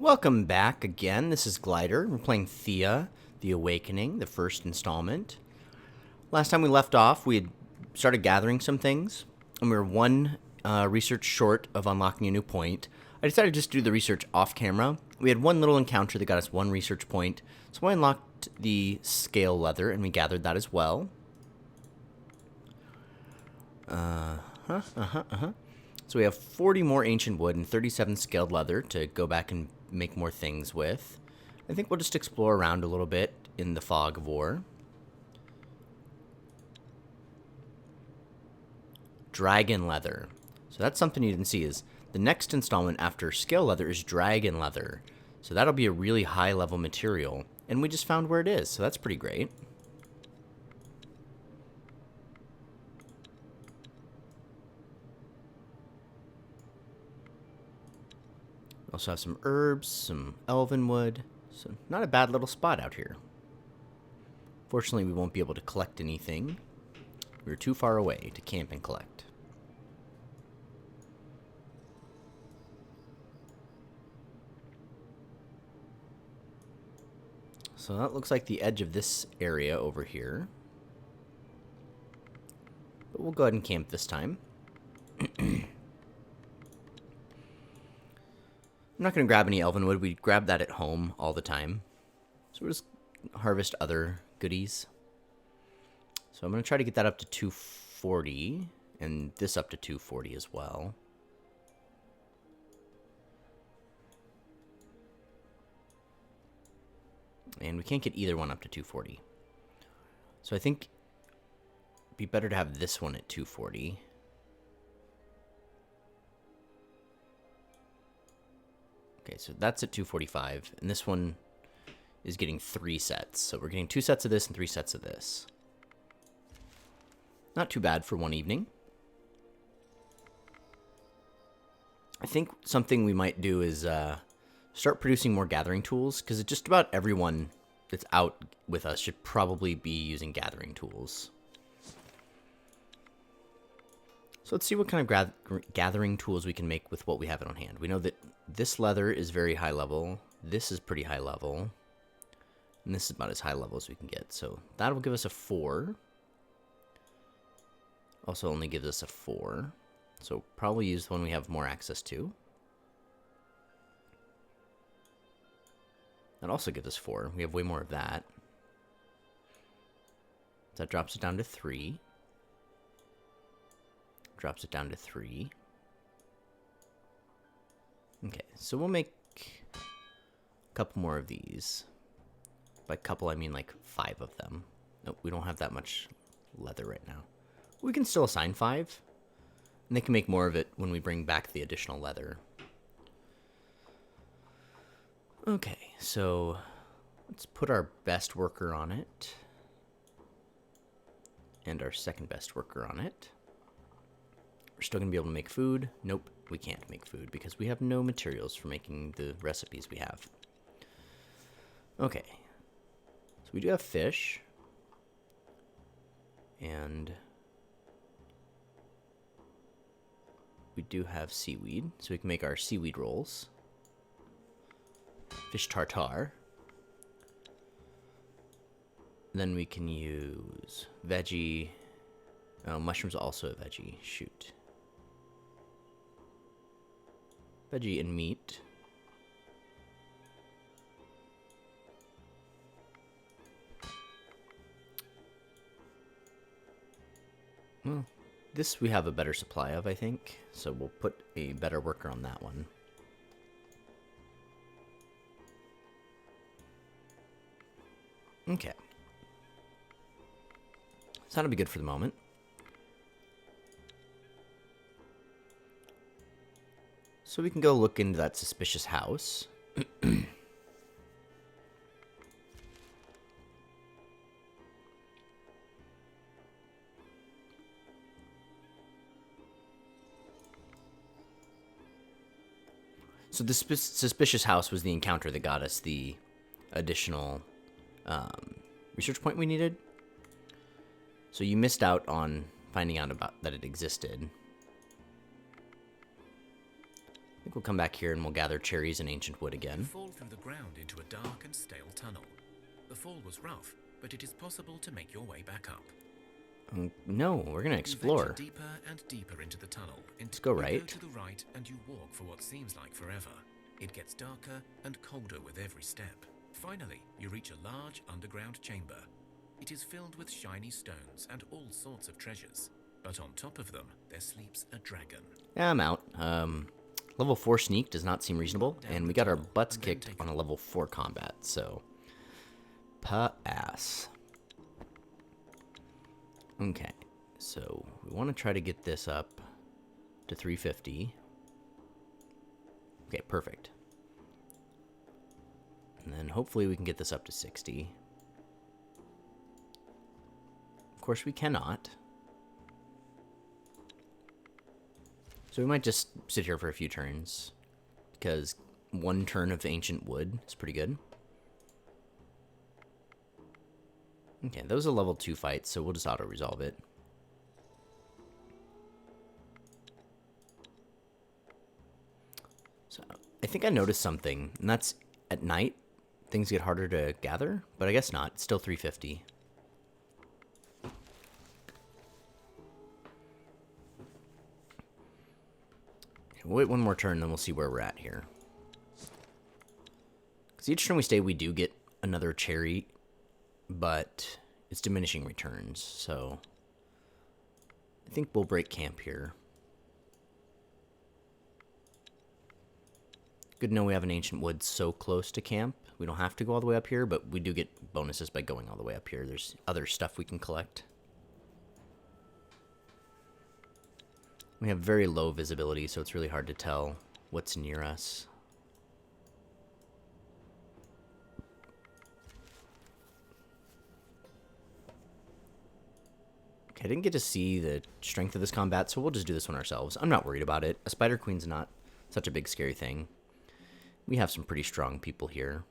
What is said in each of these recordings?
Welcome back again. This is Glider. We're playing Thea, The Awakening, the first installment. Last time we left off, we had started gathering some things, and we were one research short of unlocking a new point. I decided just to do the research off camera. We had one little encounter that got us one research point, so I unlocked the scale leather, and we gathered that as well. So we have 40 more ancient wood and 37 scaled leather to go back and make more things with. I think we'll just explore around a little bit in the fog of war. Dragon leather. So that's something you didn't see is the next installment after scale leather is dragon leather. So that'll be a really high level material. And we just found where it is, so that's pretty great. Also have some herbs, some elven wood, so not a bad little spot out here. Fortunately, we won't be able to collect anything. We're too far away to camp and collect. So that looks like the edge of this area over here. But we'll go ahead and camp this time. I'm not going to grab any elven wood. We grab that at home all the time. So we'll just harvest other goodies. So I'm going to try to get that up to 240. And this up to 240 as well. And we can't get either one up to 240. So I think it'd be better to have this one at 240. Okay, so that's at 245, and this one is getting 3 sets. So we're getting 2 sets of this and 3 sets of this. Not too bad for one evening. I think something we might do is start producing more gathering tools, because just about everyone that's out with us should probably be using gathering tools. So let's see what kind of gathering tools we can make with what we have on hand. We know that this leather is very high level. This is pretty high level. And this is about as high level as we can get. So that will give us a 4. Also only gives us a 4. So probably use the one we have more access to. That also gives us 4. We have way more of that. That drops it down to 3. Drops it down to 3. Okay, so we'll make a couple more of these. By couple, I mean like 5 of them. Nope, we don't have that much leather right now. We can still assign 5. And they can make more of it when we bring back the additional leather. Okay, so let's put our best worker on it. And our second best worker on it. We're still going to be able to make food. Nope, we can't make food because we have no materials for making the recipes we have. Okay. So we do have fish. And we do have seaweed, so we can make our seaweed rolls. Fish tartare. Then we can use veggie. Oh, mushrooms also a veggie. Shoot. Veggie and meat. Well, this we have a better supply of, I think. So we'll put a better worker on that one. Okay. So that'll be good for the moment. So we can go look into that suspicious house. So the suspicious house was the encounter that got us the additional research point we needed. So you missed out on finding out about that it existed. think we'll come back here and we'll gather cherries and ancient wood again. You fall through the ground into a dark and stale tunnel. The fall was rough, but it is possible to make your way back up. No, we're gonna explore. You venture deeper and deeper into the tunnel. Let's go right. You go to the right and you walk for what seems like forever. It gets darker and colder with every step. Finally, you reach a large underground chamber. It is filled with shiny stones and all sorts of treasures. But on top of them, there sleeps a dragon. Yeah, I'm out. Level 4 sneak does not seem reasonable, and we got our butts kicked on a level 4 combat, so... pass. Okay, so we want to try to get this up to 350. Okay, perfect. And then hopefully we can get this up to 60. Of course we cannot. So we might just sit here for a few turns, because one turn of ancient wood is pretty good. Okay, those are level 2 fights, so we'll just auto-resolve it. So I think I noticed something, and that's at night, things get harder to gather, but I guess not. It's still 350. We'll wait one more turn, then we'll see where we're at here. Because each turn we stay, we do get another cherry, but it's diminishing returns, so I think we'll break camp here. Good to know we have an ancient wood so close to camp. We don't have to go all the way up here, but we do get bonuses by going all the way up here. There's other stuff we can collect. We have very low visibility, so it's really hard to tell what's near us. Okay, I didn't get to see the strength of this combat, so we'll just do this one ourselves. I'm not worried about it. A Spider Queen's not such a big scary thing. We have some pretty strong people here.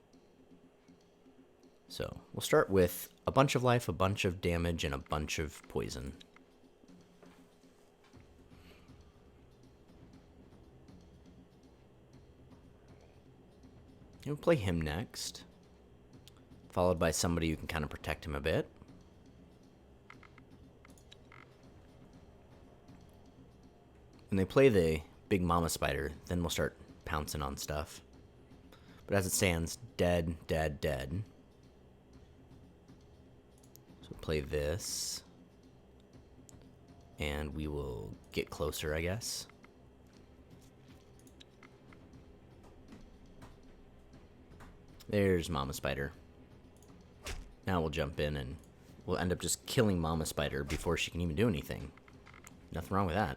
So we'll start with a bunch of life, a bunch of damage, and a bunch of poison. We'll play him next, followed by somebody who can kind of protect him a bit. When they play the big mama spider, then we'll start pouncing on stuff. But as it stands, dead, dead, dead. So we'll play this, and we will get closer, I guess. There's Mama Spider. Now we'll jump in and we'll end up just killing Mama Spider before she can even do anything. Nothing wrong with that.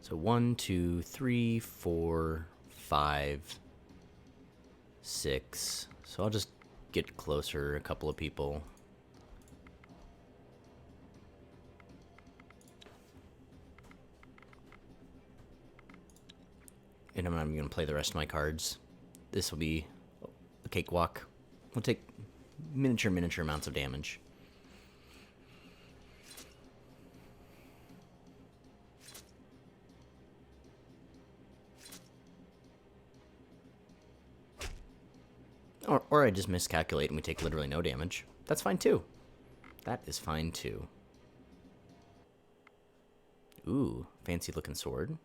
So 1, 2, 3, 4, 5, 6. So I'll just get closer, a couple of people. And I'm not even going to play the rest of my cards. This will be a cakewalk. We'll take miniature amounts of damage. Or I just miscalculate and we take literally no damage. That's fine too. That is fine too. Ooh, fancy looking sword.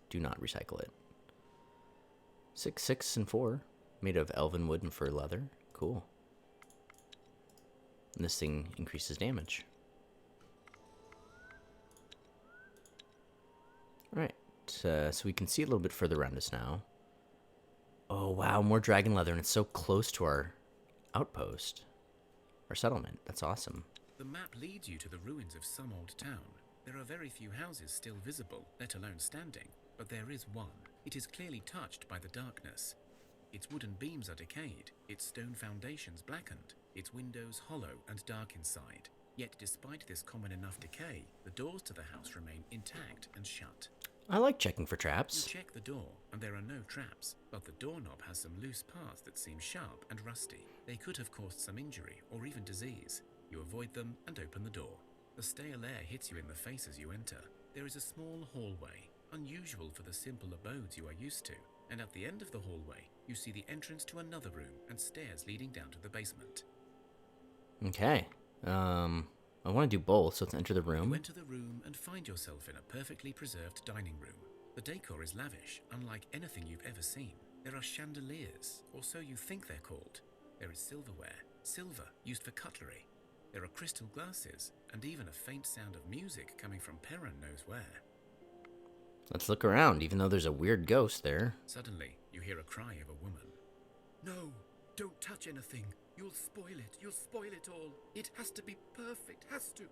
Do not recycle it. 6, 6, and 4. Made of elven wood and fur leather. Cool. And this thing increases damage. Alright, so we can see a little bit further around us now. Oh wow, more dragon leather, and it's so close to our outpost. Our settlement. That's awesome. The map leads you to the ruins of some old town. There are very few houses still visible, let alone standing, but there is one. It is clearly touched by the darkness. Its wooden beams are decayed, its stone foundations blackened, its windows hollow and dark inside. Yet despite this common enough decay, the doors to the house remain intact and shut. I like checking for traps. You check the door, and there are no traps, but the doorknob has some loose parts that seem sharp and rusty. They could have caused some injury or even disease. You avoid them and open the door. The stale air hits you in the face as you enter. There is a small hallway, unusual for the simple abodes you are used to, and at the end of the hallway, you see the entrance to another room and stairs leading down to the basement. Okay. I want to do both, so let's enter the You room. enter the room and find yourself in a perfectly preserved dining room. The decor is lavish, unlike anything you've ever seen. There are chandeliers, or so you think they're called. There is silverware, silver used for cutlery. There are crystal glasses, and even a faint sound of music coming from Perrin knows where. Let's look around, even though there's a weird ghost there. Suddenly, you hear a cry of a woman. No, don't touch anything. You'll spoil it. You'll spoil it all. It has to be perfect, has to.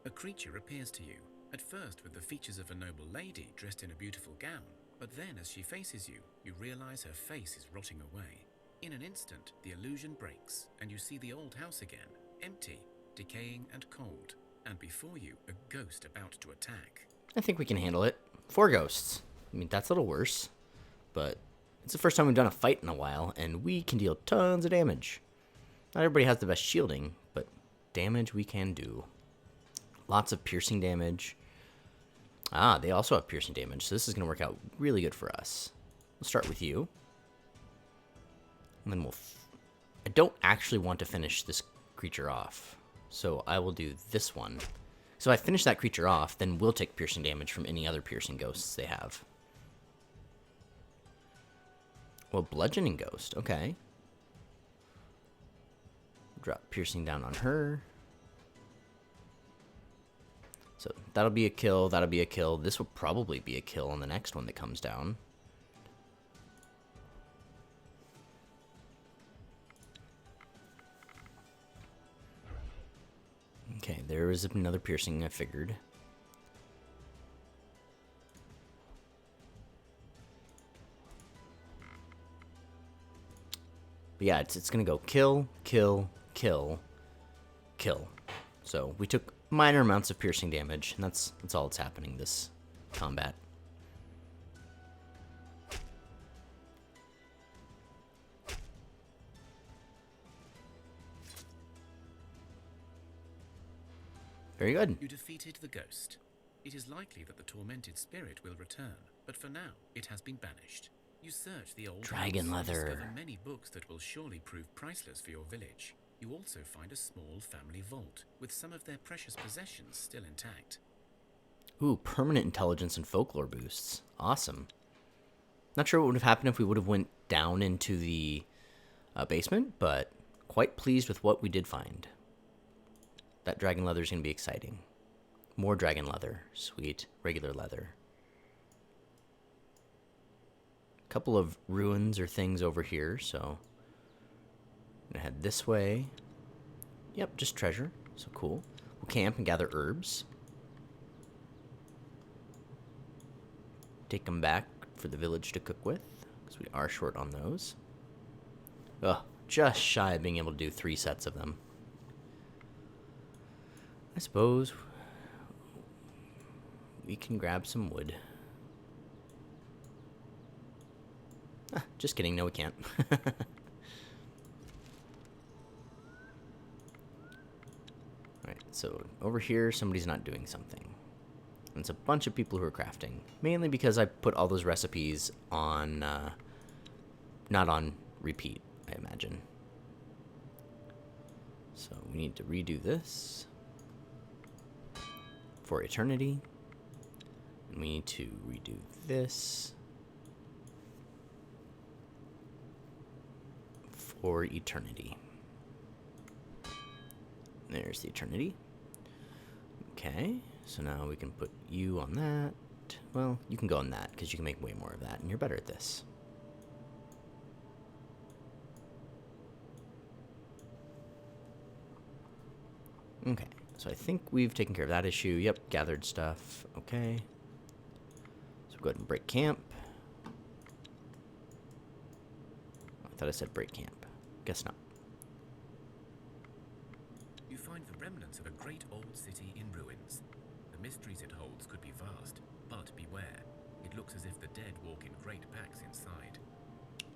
A creature appears to you, at first with the features of a noble lady dressed in a beautiful gown. But then as she faces you, you realize her face is rotting away. In an instant, the illusion breaks, and you see the old house again, empty, decaying and cold, and before you, a ghost about to attack. I think we can handle it. 4 ghosts. I mean, that's a little worse, but it's the first time we've done a fight in a while, and we can deal tons of damage. Not everybody has the best shielding, but damage we can do. Lots of piercing damage. Ah, they also have piercing damage, so this is going to work out really good for us. We'll start with you. And then I don't actually want to finish this creature off, so I will do this one. So if I finish that creature off, then we'll take piercing damage from any other piercing ghosts they have. Well, bludgeoning ghost, okay. Drop piercing down on her. So that'll be a kill, that'll be a kill. This will probably be a kill on the next one that comes down. Okay, there is another piercing, I figured. But yeah, it's going to go kill, kill, kill, kill. So we took minor amounts of piercing damage, and that's all that's happening this combat. Very good. You defeated the ghost. It is likely that the tormented spirit will return, but for now, it has been banished. You search the old Dragon house and leather. discover many books that will surely prove priceless for your village. You also find a small family vault, with some of their precious possessions still intact. Ooh, permanent intelligence and folklore boosts. Awesome. Not sure what would have happened if we would have went down into the basement, but quite pleased with what we did find. That dragon leather is going to be exciting. More dragon leather. Sweet. Regular leather. A couple of ruins or things over here, so I'm going to head this way. Yep, just treasure. So cool. We'll camp and gather herbs. Take them back for the village to cook with, because we are short on those. Ugh, just shy of being able to do 3 sets of them. I suppose we can grab some wood. Ah, just kidding, no we can't. Alright, so over here somebody's not doing something. And it's a bunch of people who are crafting. Mainly because I put all those recipes on, not on repeat, I imagine. So we need to redo this for eternity. And we need to redo this for eternity. There's the eternity. Okay, so now we can put you on that. Well, you can go on that because you can make way more of that and you're better at this. Okay, so I think we've taken care of that issue. Yep, gathered stuff. Okay. So go ahead and break camp. I thought I said break camp. Guess not. You find the remnants of a great old city in ruins. The mysteries it holds could be vast, but beware. It looks as if the dead walk in great packs inside.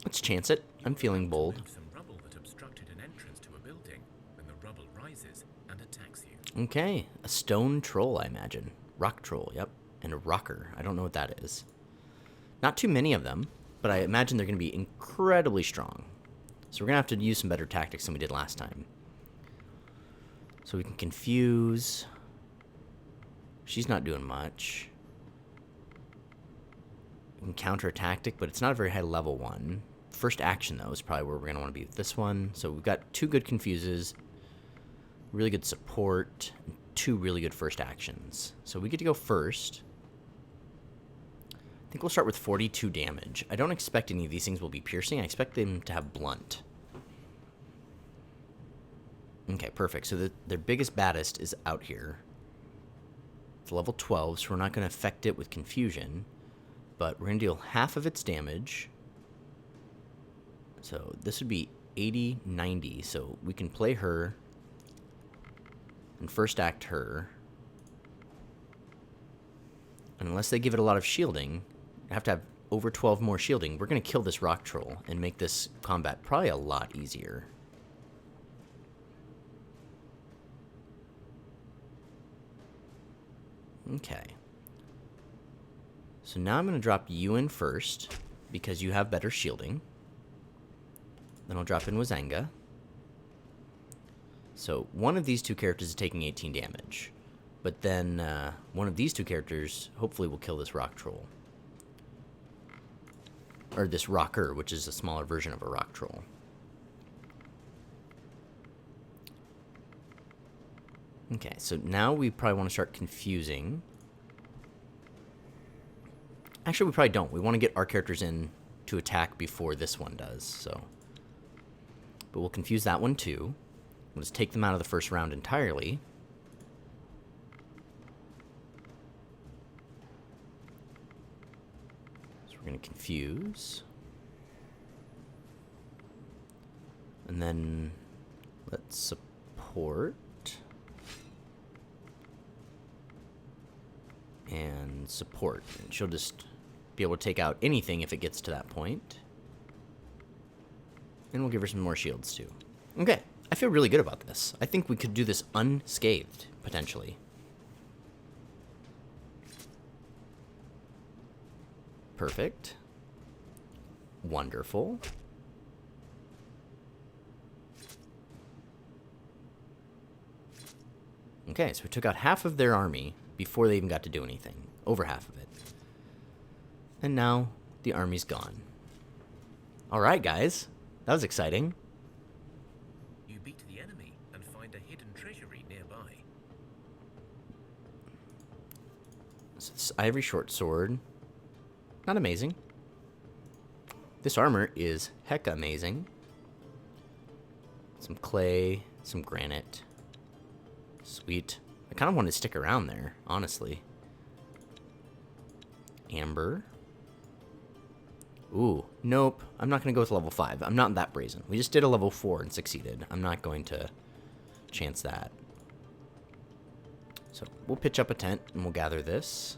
Let's chance it. I'm feeling bold. Move some rubble that obstructed an entrance to a building when the rubble rises and attacks you. Okay, a stone troll, I imagine. Rock troll, yep. And a rocker. I don't know what that is. Not too many of them, but I imagine they're going to be incredibly strong. So we're going to have to use some better tactics than we did last time. So we can confuse. She's not doing much. We can counter a tactic, but it's not a very high level one. First action, though, is probably where we're going to want to be with this one. So we've got 2 good confuses, really good support, and 2 really good first actions. So we get to go first. I think we'll start with 42 damage. I don't expect any of these things will be piercing. I expect them to have blunt. Okay, perfect. So their biggest, baddest is out here. It's level 12, so we're not going to affect it with confusion. But we're going to deal half of its damage. So this would be 80, 90. So we can play her and first act her. And unless they give it a lot of shielding, I have to have over 12 more shielding. We're going to kill this rock troll and make this combat probably a lot easier. Okay. So now I'm going to drop you in first because you have better shielding. Then I'll drop in Wazanga. So one of these 2 characters is taking 18 damage. But then one of these 2 characters hopefully will kill this rock troll. Or this rocker, which is a smaller version of a rock troll. Okay, so now we probably want to start confusing. Actually, we probably don't. We want to get our characters in to attack before this one does, so. But we'll confuse that one too. We'll just take them out of the first round entirely. So we're going to confuse. And then let's support. And support. And she'll just be able to take out anything if it gets to that point. And we'll give her some more shields too. Okay, I feel really good about this. I think we could do this unscathed, potentially. Perfect. Wonderful. Okay, so we took out half of their army before they even got to do anything. Over half of it. And now the army's gone. Alright, guys. That was exciting. You beat the enemy and find a hidden treasury nearby. So this ivory short sword. Not amazing. This armor is hecka amazing. Some clay, some granite. Sweet. I kind of want to stick around there, honestly. Amber. Ooh, nope. I'm not going to go with level 5. I'm not that brazen. We just did a level 4 and succeeded. I'm not going to chance that. So we'll pitch up a tent and we'll gather this.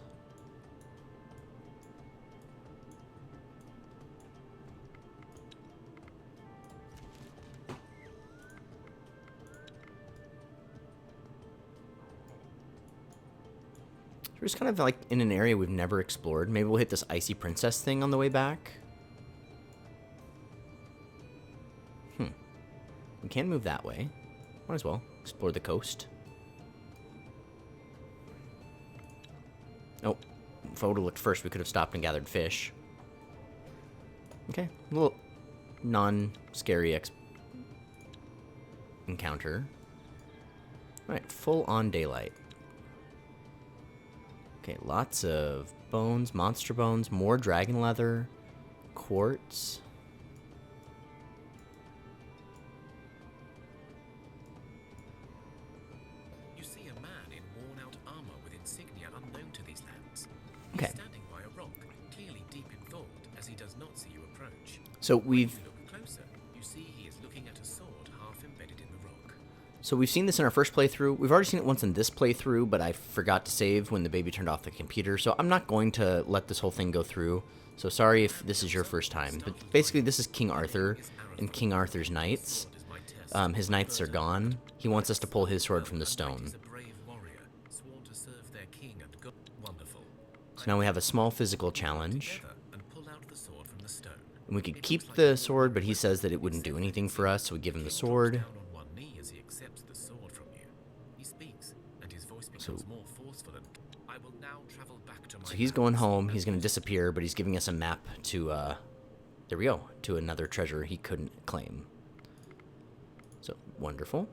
We're just kind of like in an area we've never explored. Maybe we'll hit this icy princess thing on the way back. We can move that way. Might as well explore the coast. Oh, if I would have looked first, we could have stopped and gathered fish. Okay, a little non-scary encounter. Alright, full on daylight. Okay, lots of bones, monster bones, more dragon leather, quartz. You see a man in worn-out armor with insignia unknown to these lands. Okay. He's standing by a rock, clearly deep in thought, as he does not see you approach. So When we've you look closer, you see he is looking at a sword half embedded in the rock. seen this in our first playthrough. We've already seen it once in this playthrough, but I forgot to save when the baby turned off the computer, so I'm not going to let this whole thing go through. So sorry if this is your first time, but basically this is King Arthur and King Arthur's knights. His knights are gone. He wants us to pull his sword from the stone. Is a brave So now we have a small physical challenge. Together and pull out the sword from the stone. And we could It keep looks like the a sword, but he says that it wouldn't do anything for us, so we give him the King sword. drops down on one knee as he accepts the sword from you. He speaks, and his voice becomes more forceful and I will now travel back to my So he's going home. He's going to disappear, but he's giving us a map to, there we go, to another treasure he couldn't claim. So, wonderful.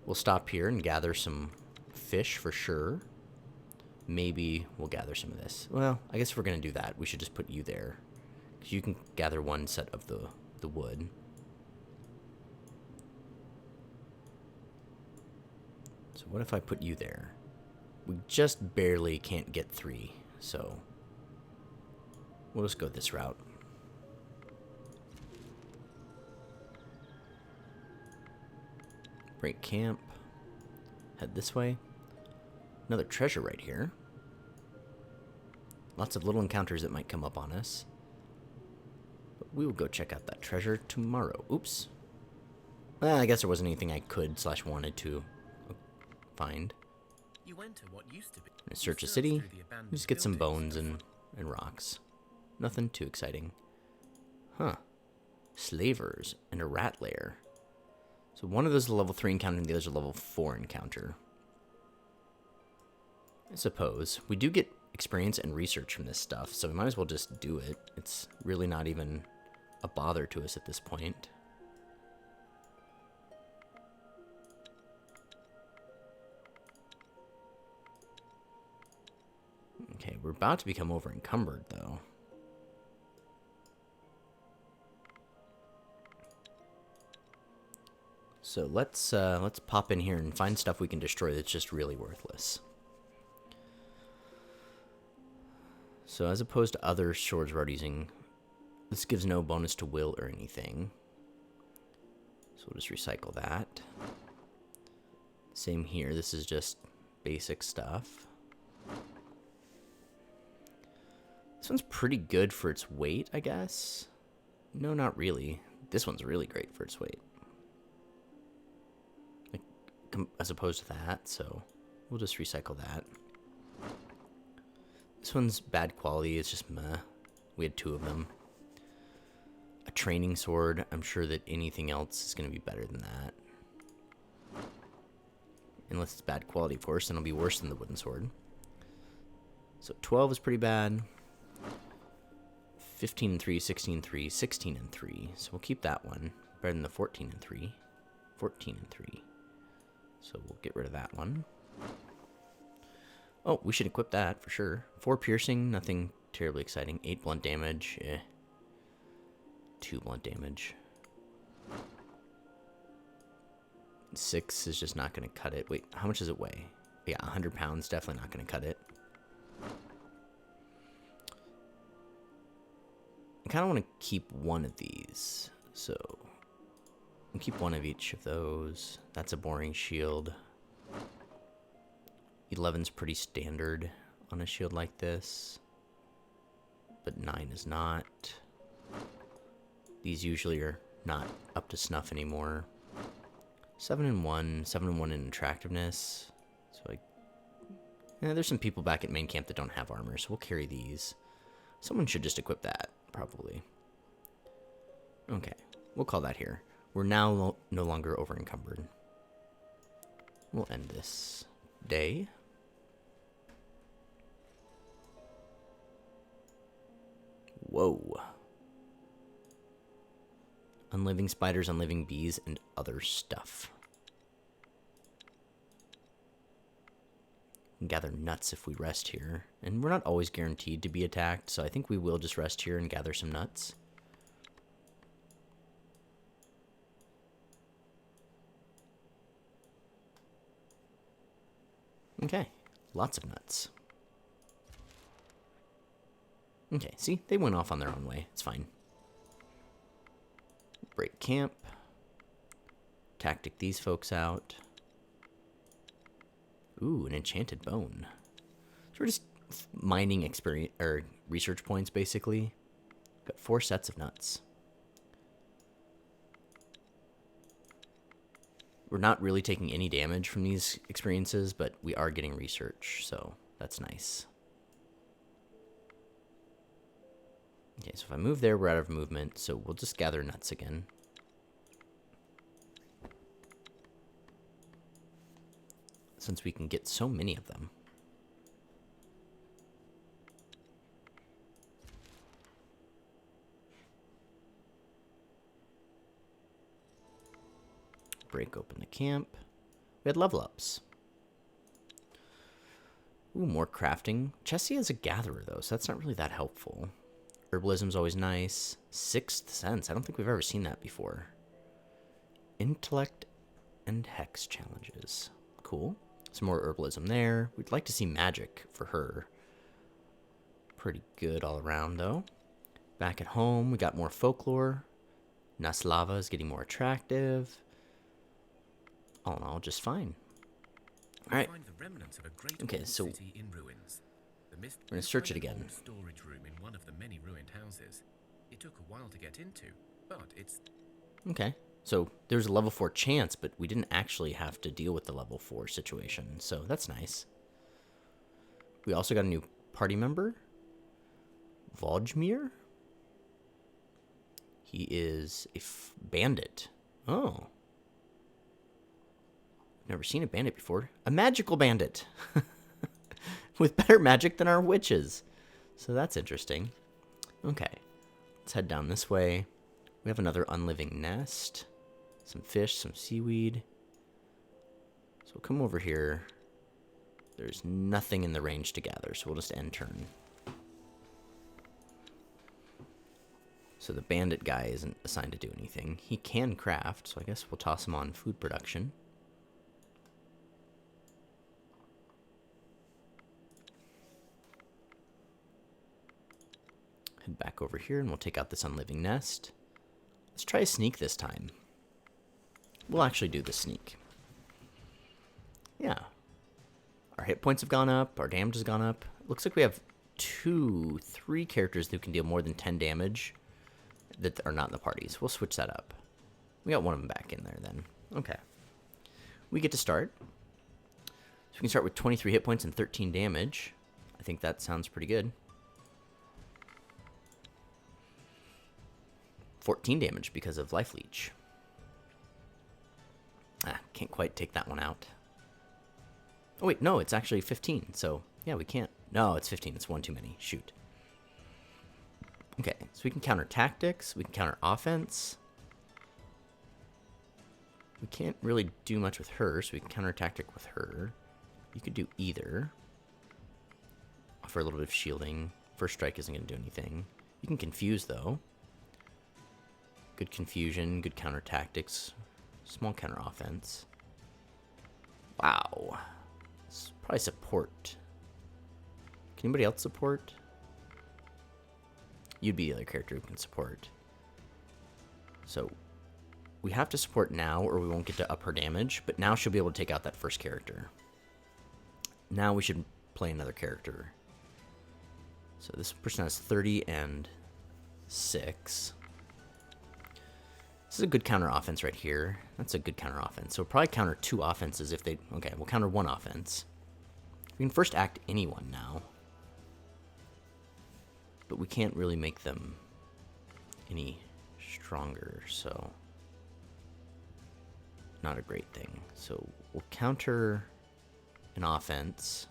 We'll stop here and gather some fish for sure. Maybe we'll gather some of this. Well, I guess if we're going to do that, we should just put you there. Because you can gather one set of the wood. So what if I put you there? We just barely can't get 3, so we'll just go this route. Break camp. Head this way. Another treasure right here. Lots of little encounters that might come up on us. But we will go check out that treasure tomorrow. Oops. Well, I guess there wasn't anything I could / wanted to find. You enter what used to be. Search a city. Just get some bones and rocks. Nothing too exciting. Huh. Slavers and a rat lair. So one of those is a level 3 encounter and the other is a level 4 encounter. I suppose. We do get experience and research from this stuff, so we might as well just do it. It's really not even a bother to us at this point. Okay, we're about to become over encumbered though. So let's pop in here and find stuff we can destroy that's just really worthless. So as opposed to other swords we're already using, this gives no bonus to will or anything. So we'll just recycle that. Same here, this is just basic stuff. This one's pretty good for its weight, I guess. No, not really. This one's really great for its weight. Like, as opposed to that, so we'll just recycle that. This one's bad quality, it's just meh. We had 2 of them. A training sword, I'm sure that anything else is going to be better than that. Unless it's bad quality, of course, then it'll be worse than the wooden sword. So 12 is pretty bad. 15 and 3, 16 and 3, 16 and 3. So we'll keep that one. Better than the 14 and 3. 14 and 3. So we'll get rid of that one. Oh, we should equip that for sure. 4 piercing, nothing terribly exciting. 8 blunt damage, 2 blunt damage. 6 is just not going to cut it. Wait, how much does it weigh? Yeah, 100 pounds, definitely not going to cut it. I kind of want to keep one of these, so we'll keep one of each of those. That's a boring shield. 11's pretty standard on a shield like this, but 9 is not. These usually are not up to snuff anymore. 7 and 1, 7 and 1 in attractiveness. So there's some people back at main camp that don't have armor, so we'll carry these. Someone should just equip that, probably. Okay, we'll call that here. We're now no longer over encumbered. We'll end this day. Whoa. Unliving spiders, unliving bees, and other stuff. We can gather nuts if we rest here. And we're not always guaranteed to be attacked, so I think we will just rest here and gather some nuts. Okay, lots of nuts. Okay, see, they went off on their own way. It's fine. Break camp. Tactic these folks out. Ooh, an enchanted bone. So we're just mining experience or research points, basically. Got 4 sets of nuts. We're not really taking any damage from these experiences, but we are getting research, so that's nice. Okay, so if I move there, we're out of movement, so we'll just gather nuts again. Since we can get so many of them. Break open the camp. We had level ups. Ooh, more crafting. Chessie is a gatherer, though, so that's not really that helpful. Herbalism's always nice. Sixth Sense. I don't think we've ever seen that before. Intellect and Hex challenges. Cool. Some more herbalism there. We'd like to see magic for her. Pretty good all around, though. Back at home, we got more folklore. Naslava is getting more attractive. All in all, just fine. All right. Okay, so we're gonna search it again. Storage room in one of the many ruined houses. It took a while to get into, but it's okay. So there's a level 4 chance, but we didn't actually have to deal with the level 4 situation, so that's nice. We also got a new party member, Voljmir. He is a bandit. Oh. Never seen a bandit before. A magical bandit. With better magic than our witches. So that's interesting. Okay. Let's head down this way. We have another unliving nest. Some fish, some seaweed. So we'll come over here. There's nothing in the range to gather, so we'll just end turn. So the bandit guy isn't assigned to do anything. He can craft, so I guess we'll toss him on food production. Head back over here and we'll take out this unliving nest. Let's try a sneak this time. We'll actually do the sneak. Yeah. Our hit points have gone up. Our damage has gone up. Looks like we have 3 characters who can deal more than 10 damage that are not in the parties. We'll switch that up. We got one of them back in there then. Okay. We get to start. So we can start with 23 hit points and 13 damage. I think that sounds pretty good. 14 damage because of Life Leech. Can't quite take that one out. Oh wait, no, it's actually 15, so yeah, we can't. No, it's 15, it's one too many. Shoot. Okay, so we can counter tactics, we can counter offense. We can't really do much with her, so we can counter tactic with her. You could do either. Offer a little bit of shielding. First strike isn't going to do anything. You can confuse, though. Good confusion, good counter tactics, small counter offense. Wow. It's probably support. Can anybody else support? You'd be the other character who can support. So we have to support now or we won't get to up her damage, but now she'll be able to take out that first character. Now we should play another character. So this person has 30 and 6. This is a good counter offense right here. That's a good counter offense. So we'll probably counter 2 offenses if they... Okay, we'll counter 1 offense. We can first act anyone now. But we can't really make them any stronger, so... Not a great thing. So we'll counter an offense.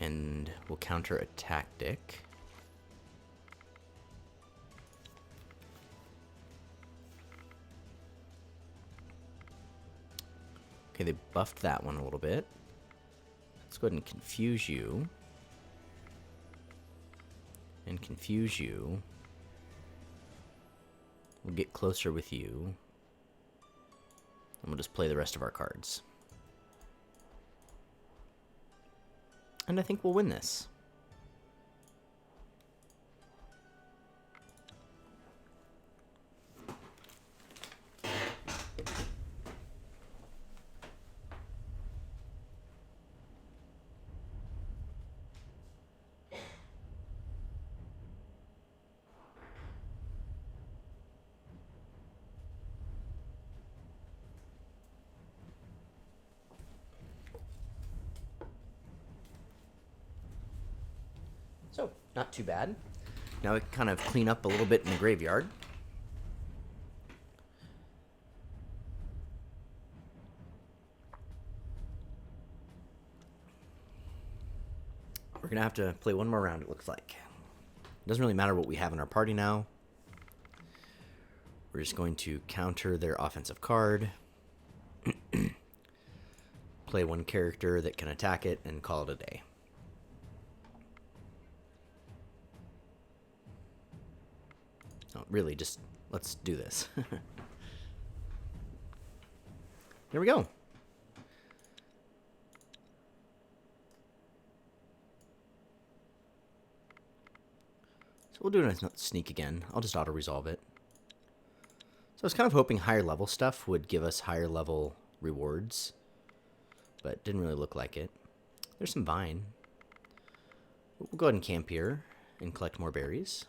And we'll counter a tactic. Okay, they buffed that one a little bit. Let's go ahead and confuse you. And confuse you. We'll get closer with you. And we'll just play the rest of our cards. And I think we'll win this. So, not too bad. Now we can kind of clean up a little bit in the graveyard. We're going to have to play one more round, it looks like. It doesn't really matter what we have in our party now. We're just going to counter their offensive card. Play one character that can attack it and call it a day. Oh, really, just let's do this. Here we go. So we'll do a sneak again. I'll just auto-resolve it. So I was kind of hoping higher level stuff would give us higher level rewards, but didn't really look like it. There's some vine. We'll go ahead and camp here and collect more berries.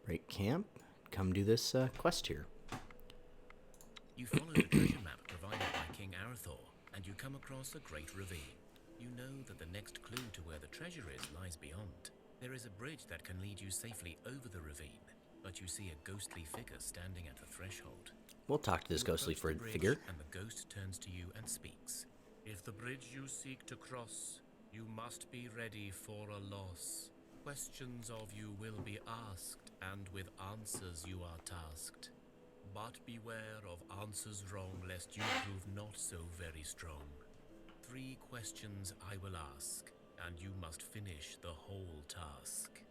Break camp. Come do this quest here. You follow the treasure map provided by King Aruthur, and you come across a great ravine. You know that the next clue to where the treasure is lies beyond. There is a bridge that can lead you safely over the ravine, but you see a ghostly figure standing at the threshold. We'll talk to this ghostly figure. And the ghost turns to you and speaks. If the bridge you seek to cross, you must be ready for a loss. Questions of you will be asked, and with answers you are tasked. But beware of answers wrong, lest you prove not so very strong. 3 questions I will ask, and you must finish the whole task.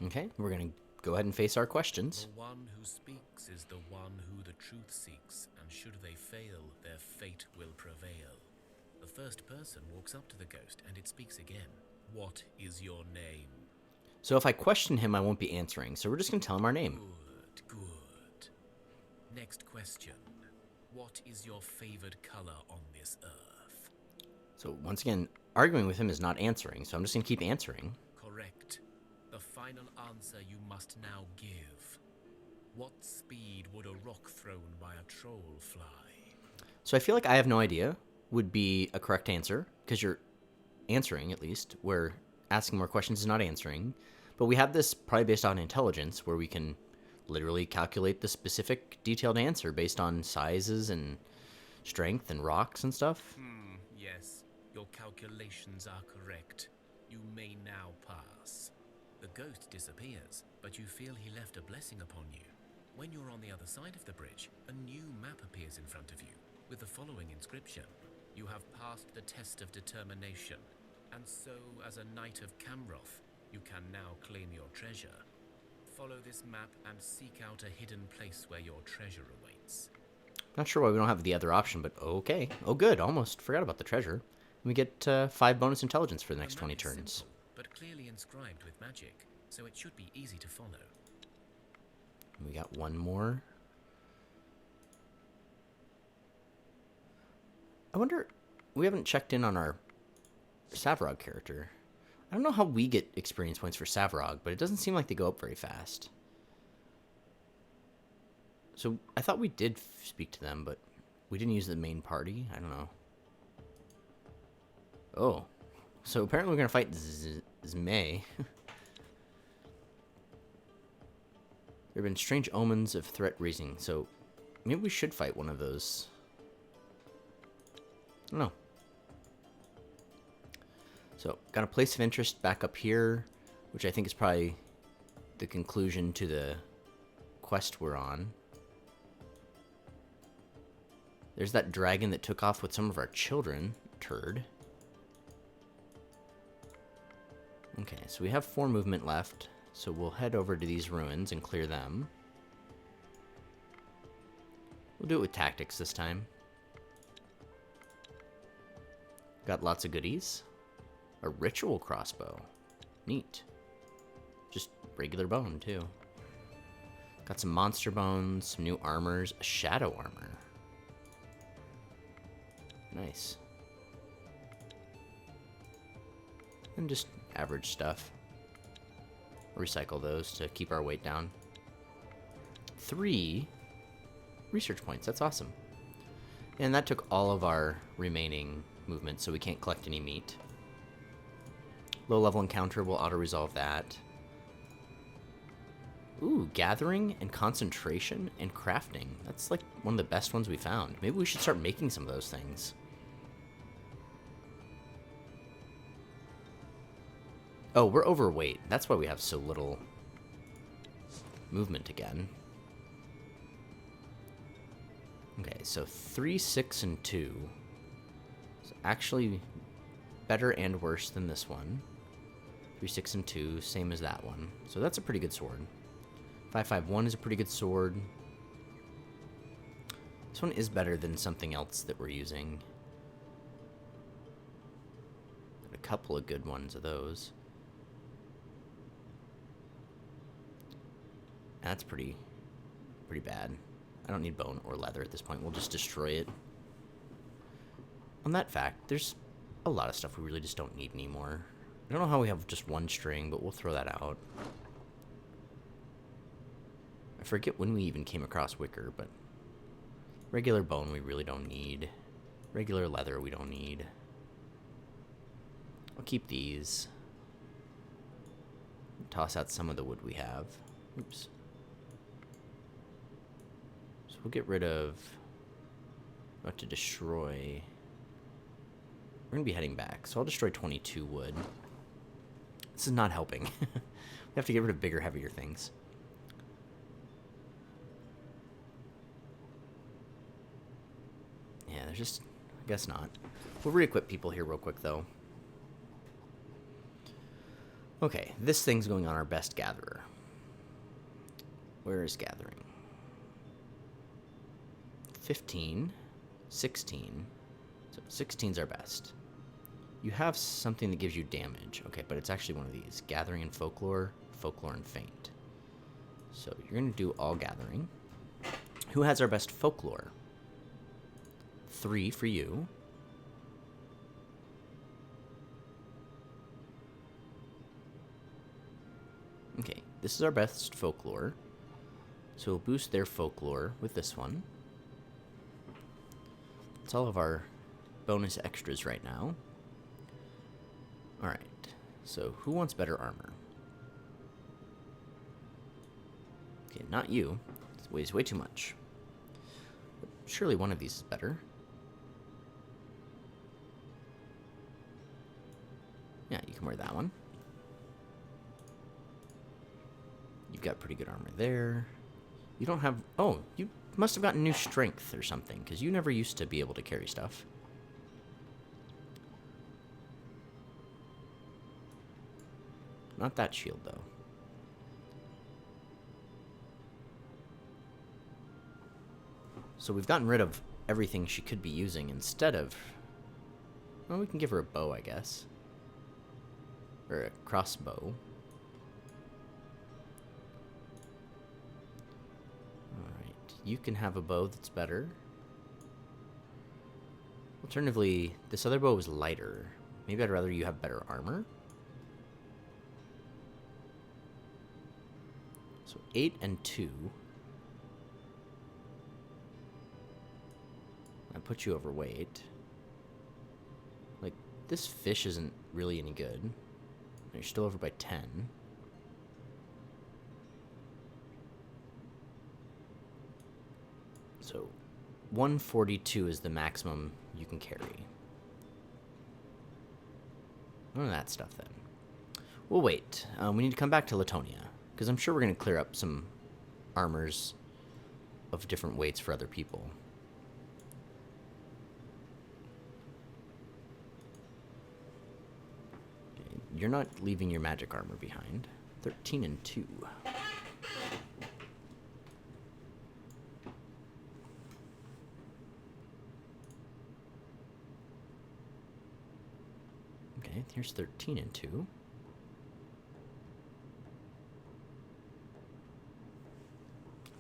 Okay, we're going to go ahead and face our questions. The one who speaks is the one who the truth seeks, and should they fail, their fate will prevail. The first person walks up to the ghost, and it speaks again. What is your name? So if I question him, I won't be answering, so we're just going to tell him our name. Good. Next question. What is your favored color on this earth? So once again, arguing with him is not answering, so I'm just going to keep answering. Correct. The final answer you must now give. What speed would a rock thrown by a troll fly? So I feel like I have no idea would be a correct answer, because you're answering, at least, where asking more questions is not answering. But we have this probably based on intelligence, where we can literally calculate the specific detailed answer based on sizes and strength and rocks and stuff. Yes, your calculations are correct. You may now pass. The ghost disappears, but you feel he left a blessing upon you. When you're on the other side of the bridge, a new map appears in front of you, with the following inscription. You have passed the test of determination, and so, as a knight of Camroth, you can now claim your treasure. Follow this map and seek out a hidden place where your treasure awaits. Not sure why we don't have the other option, but okay. Oh, good. Almost forgot about the treasure. We get 5 bonus intelligence for the next 20 turns. Simple, but clearly inscribed with magic, so it should be easy to follow. We got one more. I wonder, we haven't checked in on our Svarog character. I don't know how we get experience points for Svarog, but it doesn't seem like they go up very fast. So I thought we did speak to them, but we didn't use the main party. I don't know. Oh, so apparently we're gonna fight Zmei. There have been strange omens of threat raising, so maybe we should fight one of those. I don't know. So, got a place of interest back up here, which I think is probably the conclusion to the quest we're on. There's that dragon that took off with some of our children. Turd. Okay, so we have 4 movement left, so we'll head over to these ruins and clear them. We'll do it with tactics this time. Got lots of goodies. A ritual crossbow. Neat. Just regular bone, too. Got some monster bones, some new armors, a shadow armor. Nice. And just average stuff. Recycle those to keep our weight down. 3 research points. That's awesome. And that took all of our remaining movement, so we can't collect any meat. Low level encounter will auto-resolve that. Ooh, gathering and concentration and crafting. That's like one of the best ones we found. Maybe we should start making some of those things. Oh, we're overweight. That's why we have so little movement again. Okay, so 3, 6, and 2. It's actually better and worse than this one. 3, 6, and 2, same as that one. So that's a pretty good sword. 5, 5, 1 is a pretty good sword. This one is better than something else that we're using. Got a couple of good ones of those. That's pretty bad. I don't need bone or leather at this point. We'll just destroy it. On that fact, there's a lot of stuff we really just don't need anymore. I don't know how we have just one string, but we'll throw that out. I forget when we even came across wicker, but regular bone we really don't need. Regular leather we don't need. I'll keep these. Toss out some of the wood we have. Oops. So we'll get rid of... About to destroy... We're going to be heading back, so I'll destroy 22 wood. This is not helping. We have to get rid of bigger, heavier things. Yeah, there's just... I guess not. We'll re-equip people here real quick, though. Okay, this thing's going on our best gatherer. Where is gathering? 15, 16. So 16's our best. You have something that gives you damage. Okay, but it's actually one of these. Gathering and folklore, folklore and faint. So you're going to do all gathering. Who has our best folklore? 3 for you. Okay, this is our best folklore. So we'll boost their folklore with this one. That's all of our bonus extras right now. Alright, so who wants better armor? Okay, not you. It weighs way too much. But surely one of these is better. Yeah, you can wear that one. You've got pretty good armor there. You don't have... Oh, you must have gotten new strength or something, because you never used to be able to carry stuff. Not that shield, though. So we've gotten rid of everything she could be using instead of... Well, we can give her a bow, I guess. Or a crossbow. Alright, you can have a bow that's better. Alternatively, this other bow is lighter. Maybe I'd rather you have better armor. So 8 and 2. That puts you overweight. Like, this fish isn't really any good. You're still over by 10. So 142 is the maximum you can carry. None of that stuff then. We'll wait. We need to come back to Latonia, because I'm sure we're going to clear up some armors of different weights for other people. Okay, you're not leaving your magic armor behind. 13 and 2. Okay, here's 13 and 2.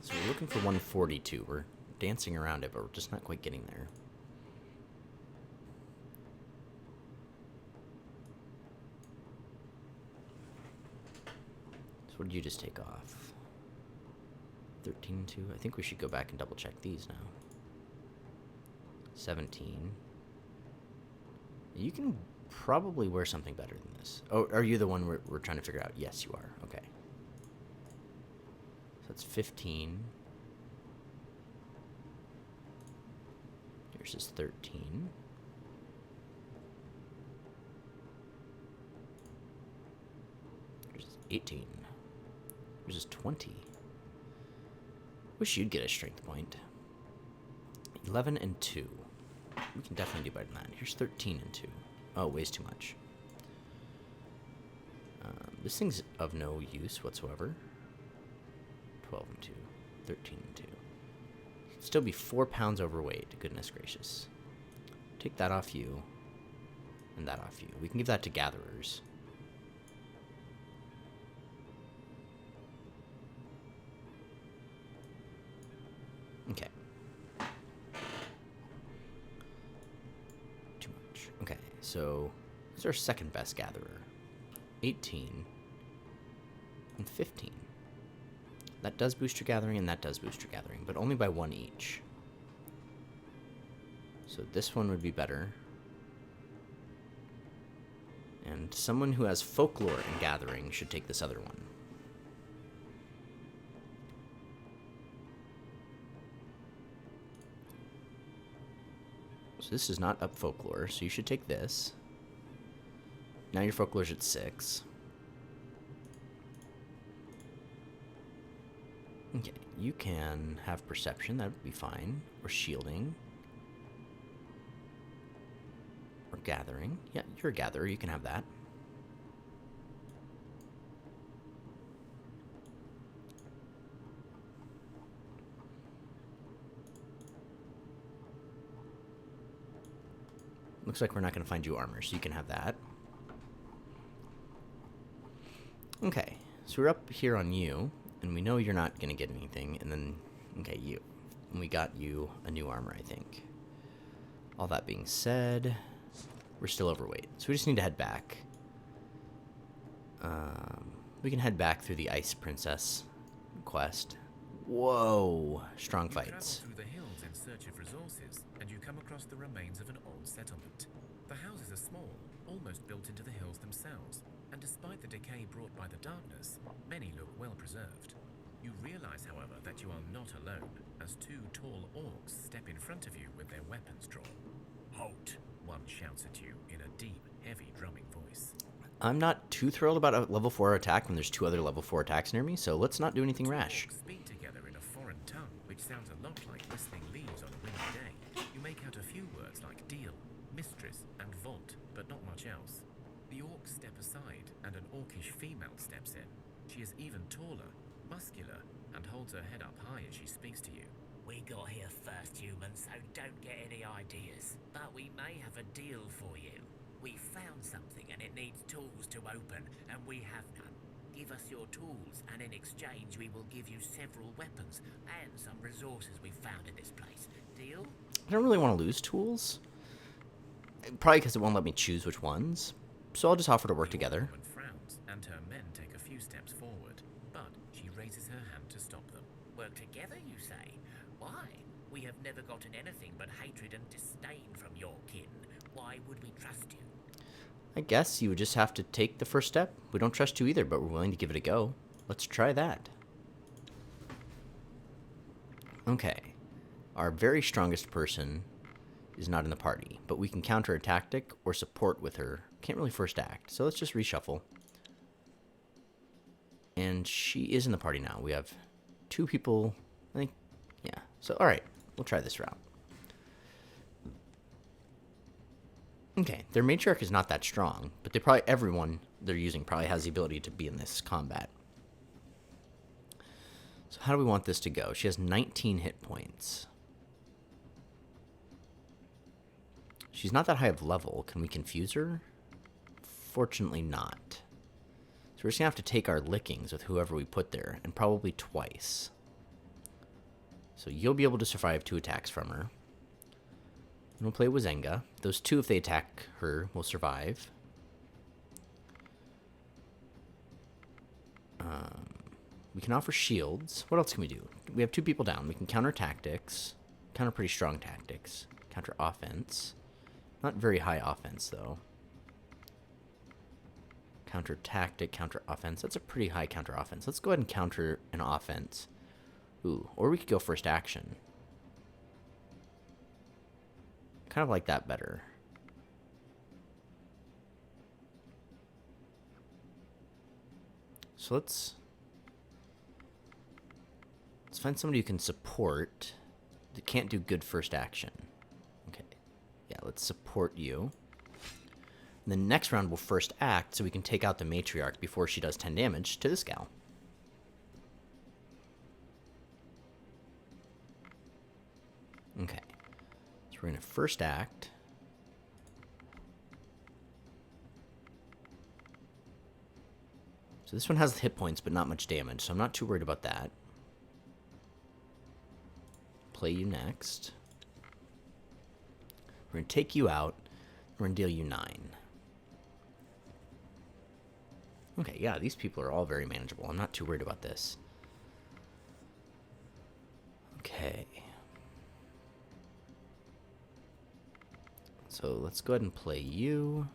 So we're looking for 142. We're dancing around it, but we're just not quite getting there. So So what did you just take off? 13 and 2. I think we should go back and double check these now. 17. You can probably wear something better than this. Oh, are you the one we're trying to figure out? Yes, you are. Okay. So that's 15. Yours is 13. Yours is 18. Yours is 20. Wish you'd get a strength point. 11 and 2. We can definitely do better than that. Here's 13 and 2. Oh, weighs too much. This thing's of no use whatsoever. 12 and 2. 13 and 2. You'd still be 4 pounds overweight. Goodness gracious. Take that off you. And that off you. We can give that to gatherers. Okay. Too much. Okay, so who's our second best gatherer? 18 and 15. That does boost your gathering and that does boost your gathering, but only by 1 each. So this one would be better. And someone who has folklore and gathering should take this other one. So this is not up folklore, so you should take this. Now your folklore's at 6. Okay, you can have perception, that would be fine. Or shielding. Or gathering. Yeah, you're a gatherer, you can have that. Looks like we're not going to find you armor, so you can have that. Okay, so we're up here on you, and we know you're not going to get anything, and then, okay, you. And we got you a new armor, I think. All that being said, we're still overweight, so we just need to head back. We can head back through the Ice Princess quest. Whoa, strong fights. You travel through the hills in search of resources, and you come across the remains of an old settlement. The houses are small, almost built into the hills themselves, and despite the decay brought by the darkness, many look well preserved. You realize, however, that you are not alone, as 2 tall orcs step in front of you with their weapons drawn. Halt! One shouts at you in a deep, heavy drumming voice. I'm not too thrilled about a level 4 attack when there's 2 other level 4 attacks near me, so let's not do anything rash. Orcs speak together in a foreign tongue, which sounds a lot like whistling leaves on a windy day. You make out a few words like deal, mistress, and vault, but not much else. The orcs step aside, and an orcish female steps in. She is even taller, muscular, and holds her head up high as she speaks to you. We got here first, humans, so don't get any ideas. But we may have a deal for you. We found something and it needs tools to open, and we have none. Give us your tools, and in exchange we will give you several weapons and some resources we found in this place. Deal? I don't really want to lose tools. Probably because it won't let me choose which ones. So I'll just offer to work The together. orc woman frowns, and her men take a few steps forward, but she raises her hand to stop them. Work together, you say? Why? We have never gotten anything but hatred and disdain from your kin. Why would we trust you? I guess you would just have to take the first step. We don't trust you either, but we're willing to give it a go. Let's try that. Okay. Our very strongest person is not in the party, but we can counter a tactic or support with her. Can't really first act, so let's just reshuffle. And she is in the party now. We have 2 people, I think, yeah. So, alright, we'll try this route. Okay, their matriarch is not that strong, but everyone they're using probably has the ability to be in this combat. So how do we want this to go? She has 19 hit points. She's not that high of level. Can we confuse her? Fortunately not. So we're just going to have to take our lickings with whoever we put there, and probably twice. So you'll be able to survive 2 attacks from her. And we'll play Wazenga. Those 2, if they attack her, will survive. We can offer shields. What else can we do? We have 2 people down. We can counter tactics. Counter pretty strong tactics. Counter offense. Not very high offense, though. Counter tactic, counter offense. That's a pretty high counter offense. Let's go ahead and counter an offense. Ooh, or we could go first action. Kind of like that better. So let's find somebody who can support. That can't do good first action. Okay. Yeah, let's support you. And then next round we'll first act so we can take out the matriarch before she does 10 damage to this gal. Okay. So we're going to first act. So this one has hit points but not much damage, so I'm not too worried about that. Play you next. We're going to take you out. We're going to deal you 9. Okay, yeah, these people are all very manageable. I'm not too worried about this. Okay. So let's go ahead and play you.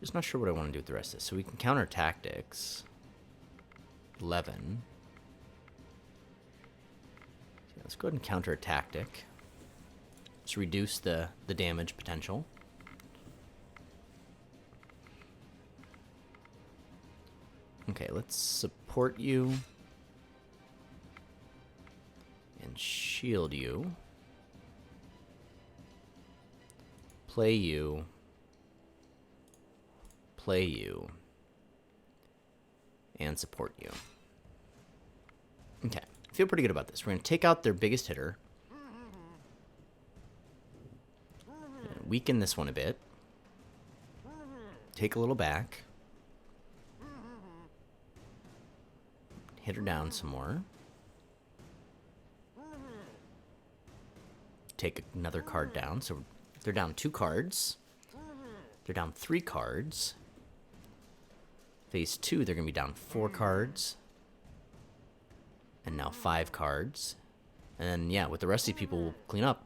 Just not sure what I want to do with the rest of this. So we can counter tactics. 11. So let's go ahead and counter a tactic. Just reduce the damage potential. Okay, let's support you. And shield you. Play you. Play you. And support you. Okay, I feel pretty good about this. We're going to take out their biggest hitter. Weaken this one a bit. Take a little back. Hit her down some more. Take another card down. So they're down 2 cards. They're down 3 cards. Phase 2, they're going to be down 4 cards. And now 5 cards. And then, yeah, with the rest of these people, we'll clean up.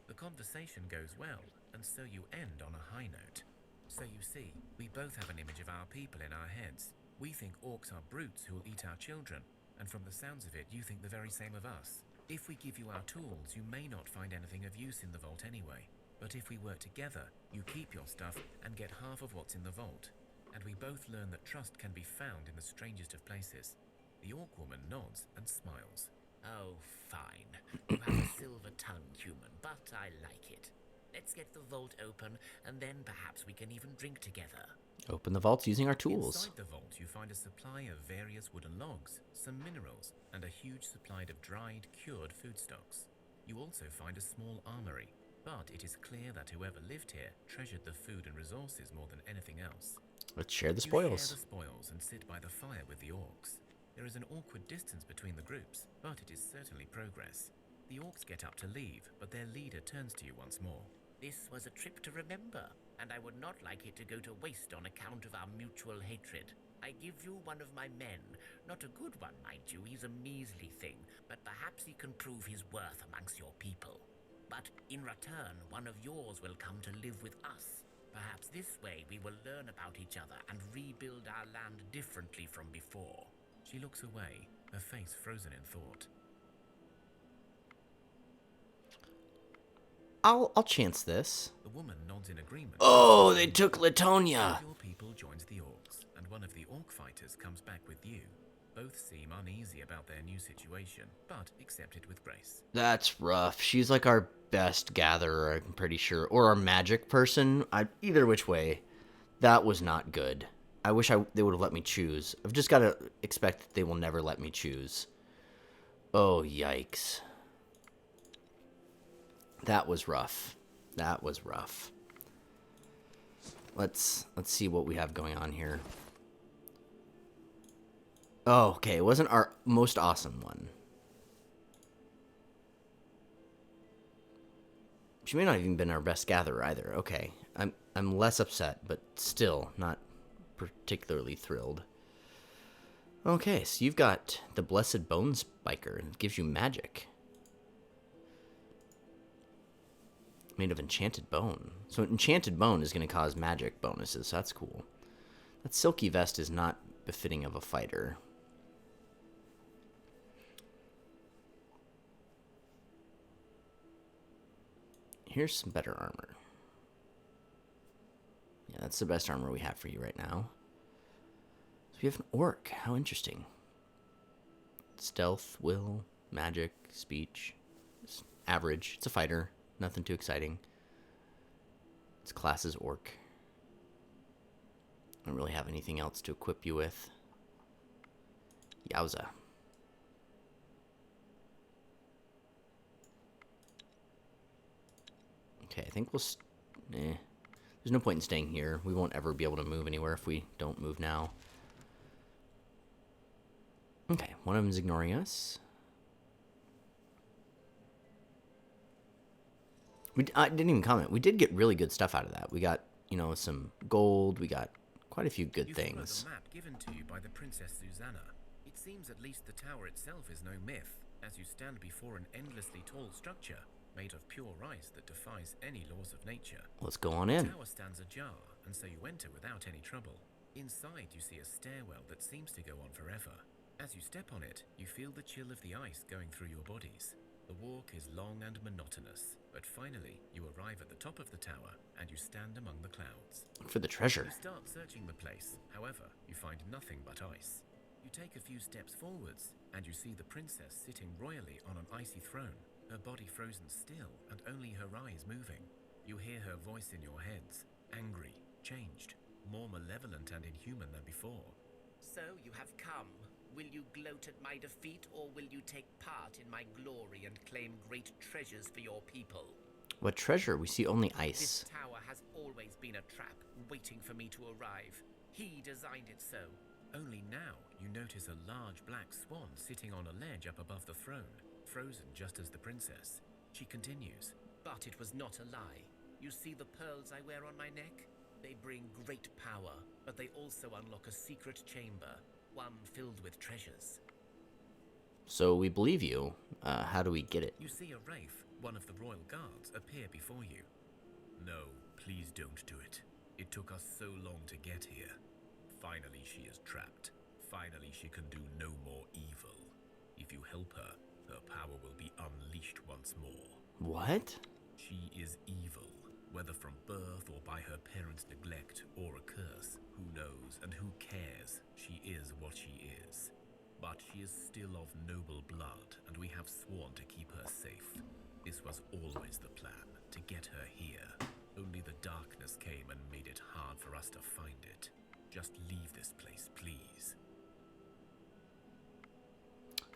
The conversation goes well, and so you end on a high note. So you see, we both have an image of our people in our heads. We think orcs are brutes who will eat our children, and from the sounds of it, you think the very same of us. If we give you our tools, you may not find anything of use in the vault anyway. But if we work together, you keep your stuff and get half of what's in the vault. And we both learn that trust can be found in the strangest of places. The orc woman nods and smiles. Oh, fine. You have a silver tongue, human, but I like it. Let's get the vault open, and then perhaps we can even drink together. Open the vaults using our tools. Inside the vault, you find a supply of various wooden logs, some minerals, and a huge supply of dried, cured foodstuffs. You also find a small armory, but it is clear that whoever lived here treasured the food and resources more than anything else. Let's share the You spoils. share the spoils and sit by the fire with the orcs. There is an awkward distance between the groups, but it is certainly progress. The orcs get up to leave, but their leader turns to you once more. This was a trip to remember, and I would not like it to go to waste on account of our mutual hatred. I give you one of my men. Not a good one, mind you. He's a measly thing, but perhaps he can prove his worth amongst your people. But in return, one of yours will come to live with us. Perhaps this way we will learn about each other and rebuild our land differently from before. She looks away, her face frozen in thought. I'll chance this. The woman nods in agreement. Oh, they took Latonia. Your people joins the orcs, and one of the orc fighters comes back with you. Both seem uneasy about their new situation, but accept it with grace. That's rough. She's like our best gatherer, I'm pretty sure. Or our magic person. Either which way. That was not good. I wish they would have let me choose. I've just got to expect that they will never let me choose. Oh, yikes. That was rough. That was rough. Let's see what we have going on here. Oh, okay. It wasn't our most awesome one. She may not have even been our best gatherer either. Okay, I'm less upset, but still not particularly thrilled. Okay, so you've got the Blessed Bone Spiker. It gives you magic. Made of enchanted bone. So enchanted bone is going to cause magic bonuses, so that's cool. That silky vest is not befitting of a fighter. Here's some better armor. Yeah, that's the best armor we have for you right now. So we have an orc. How interesting. Stealth, will, magic, speech. It's average. It's a fighter. Nothing too exciting. Its class is orc. I don't really have anything else to equip you with. Yowza. Okay, I think we'll... There's no point in staying here. We won't ever be able to move anywhere if we don't move now. Okay, one of them is ignoring us. I didn't even comment. We did get really good stuff out of that. We got, you know, some gold. We got quite a few good things. You followed the map given to you by the Princess Susanna. It seems at least the tower itself is no myth, as you stand before an endlessly tall structure made of pure ice that defies any laws of nature. Let's go on in. The tower stands ajar, and so you enter without any trouble. Inside, you see a stairwell that seems to go on forever. As you step on it, you feel the chill of the ice going through your bodies. The walk is long and monotonous, but finally, you arrive at the top of the tower, and you stand among the clouds. For the treasure. You start searching the place, however, you find nothing but ice. You take a few steps forwards, and you see the princess sitting royally on an icy throne, her body frozen still, and only her eyes moving. You hear her voice in your heads, angry, changed, more malevolent and inhuman than before. So you have come. Will you gloat at my defeat, or will you take part in my glory and claim great treasures for your people? What treasure? We see only ice. This tower has always been a trap, waiting for me to arrive. He designed it so. Only now you notice a large black swan sitting on a ledge up above the throne, frozen just as the princess. She continues. But it was not a lie. You see the pearls I wear on my neck? They bring great power, but they also unlock a secret chamber, one filled with treasures. So we believe you. How do we get it? You see a wraith, one of the royal guards, appear before you. No, please don't do it. It took us so long to get here. Finally she is trapped. Finally she can do no more evil. If you help her, her power will be unleashed once more. What? She is evil, whether from birth or by her parents' neglect or a curse. Who knows and who cares? She is what she is. But she is still of noble blood, and we have sworn to keep her safe. This was always the plan, to get her here. Only the darkness came and made it hard for us to find it. Just leave this place, please.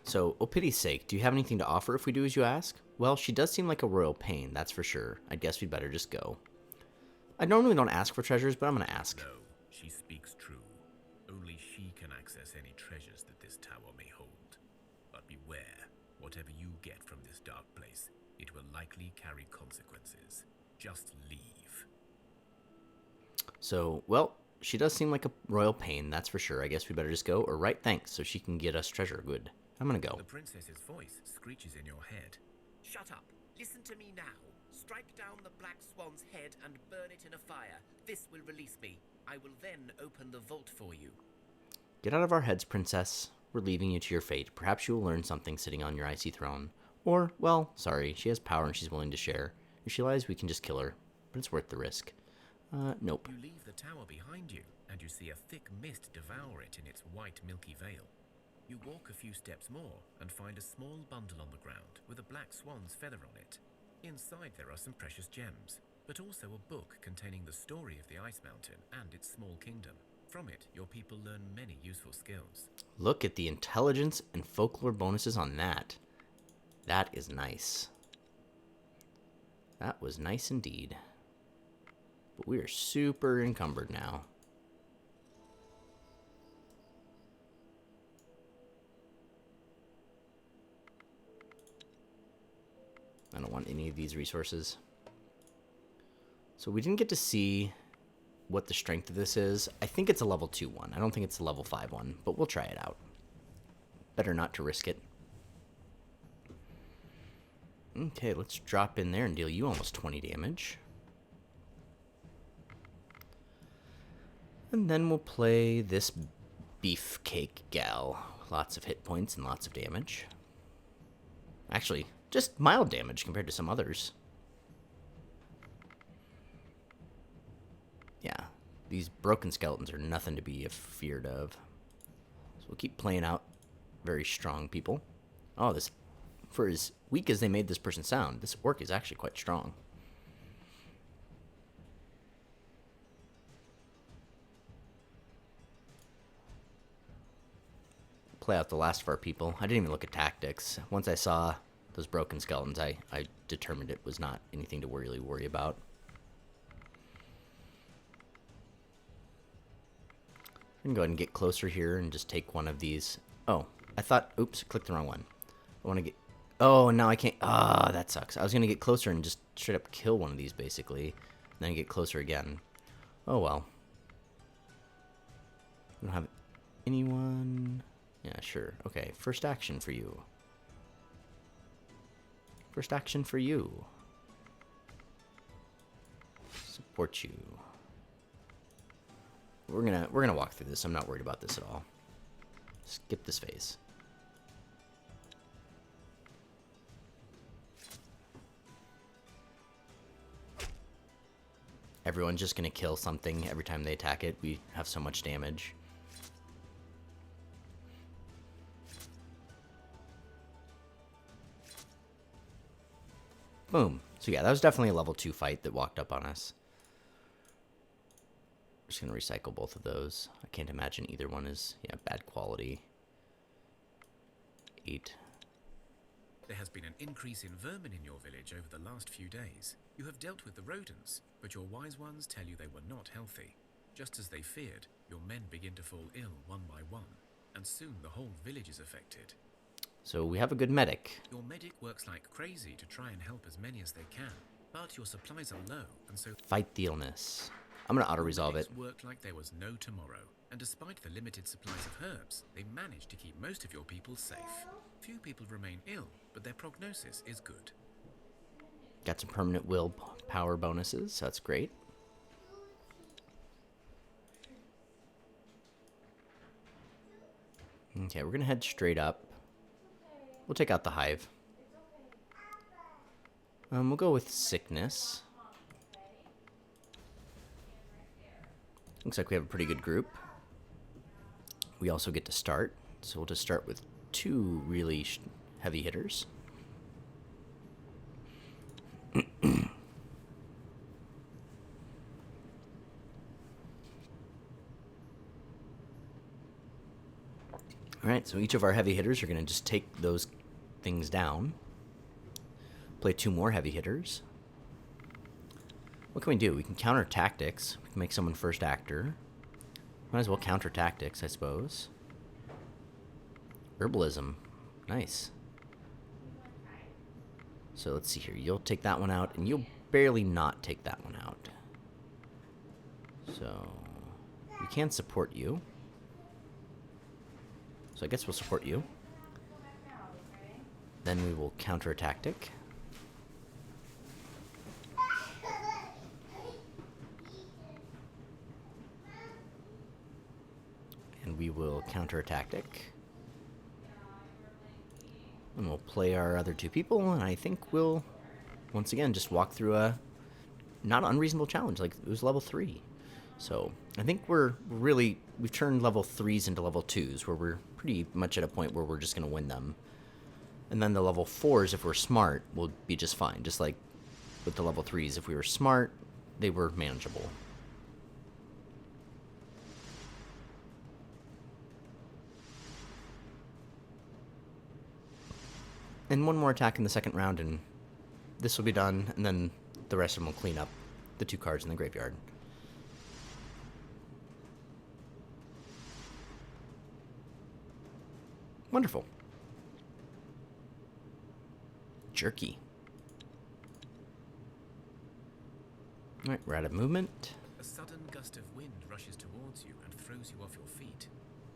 So, oh pity's sake, do you have anything to offer if we do as you ask? Well, she does seem like a royal pain, that's for sure. I guess we'd better just go. I normally don't ask for treasures, but I'm gonna ask. No, she speaks true. Only she can access any treasures that this tower may hold. But beware, whatever you get from this dark place, it will likely carry consequences. Just leave. So, well, she does seem like a royal pain, that's for sure. I guess we better just go, or right, thanks, so she can get us treasure. Good. I'm gonna go. The princess's voice screeches in your head. Shut up. Listen to me now. Strike down the black swan's head and burn it in a fire. This will release me. I will then open the vault for you. Get out of our heads, princess. We're leaving you to your fate. Perhaps you will learn something sitting on your icy throne. Or, well, sorry, she has power and she's willing to share. If she lies, we can just kill her. But it's worth the risk. Nope. You leave the tower behind you, and you see a thick mist devour it in its white milky veil. You walk a few steps more, and find a small bundle on the ground with a black swan's feather on it. Inside there are some precious gems, but also a book containing the story of the Ice Mountain and its small kingdom. From it, your people learn many useful skills. Look at the intelligence and folklore bonuses on that. That is nice. That was nice indeed. But we are super encumbered now. I don't want any of these resources. So we didn't get to see what the strength of this is. I think it's a level 2 one. I don't think it's a level 5 one, but we'll try it out. Better not to risk it. Okay, let's drop in there and deal you almost 20 damage. And then we'll play this beefcake gal. Lots of hit points and lots of damage. Actually, just mild damage compared to some others. Yeah, these broken skeletons are nothing to be feared of. So we'll keep playing out very strong people. Oh, this, for as weak as they made this person sound, this orc is actually quite strong. Play out the last of our people. I didn't even look at tactics. Once I saw those broken skeletons, I determined it was not anything to really worry about. I'm going to go ahead and get closer here and just take one of these. Oh, I thought, oops, clicked the wrong one. I want to get, oh, now I can't, ah, that sucks. I was going to get closer and just straight up kill one of these, basically. And then get closer again. Oh, well. We don't have anyone. Yeah, sure. Okay, first action for you. First action for you. Support you. We're gonna walk through this. I'm not worried about this at all. Skip this phase. Everyone's just gonna kill something every time they attack it. We have so much damage. Boom. So yeah, that was definitely a level 2 fight that walked up on us. Just going to recycle both of those. I can't imagine either one is, yeah, bad quality. 8. There has been an increase in vermin in your village over the last few days. You have dealt with the rodents, but your wise ones tell you they were not healthy. Just as they feared, your men begin to fall ill one by one, and soon the whole village is affected. So we have a good medic. Your medic works like crazy to try and help as many as they can, but your supplies are low, and so Fight the illness. I'm going to auto-resolve it. Worked like there was no tomorrow, and despite the limited supplies of herbs, they managed to keep most of your people safe. Few people remain ill, but their prognosis is good. Got some permanent will power bonuses, so that's great. Okay, we're going to head straight up. We'll take out the hive. We'll go with sickness. Looks like we have a pretty good group. We also get to start, so we'll just start with 2 really heavy hitters. Alright, so each of our heavy hitters are going to just take those things down. Play 2 more heavy hitters. What can we do? We can counter tactics. We can make someone first actor. Might as well counter tactics, I suppose. Herbalism. Nice. So let's see here. You'll take that one out, and you'll barely not take that one out. So we can support you. So I guess we'll support you. Then we will counter a tactic. And we will counter a tactic. And we'll play our other 2 people, and I think we'll, once again, just walk through a not unreasonable challenge. Like, it was level 3. So I think we've turned level 3s into level 2s, where we're pretty much at a point where we're just going to win them. And then the level 4s, if we're smart, will be just fine. Just like with the level 3s, if we were smart, they were manageable. And one more attack in the second round, and this will be done, and then the rest of them will clean up the 2 cards in the graveyard. Wonderful. Jerky. Alright, we're out of movement. A sudden gust of wind rushes towards you and throws you off your feet.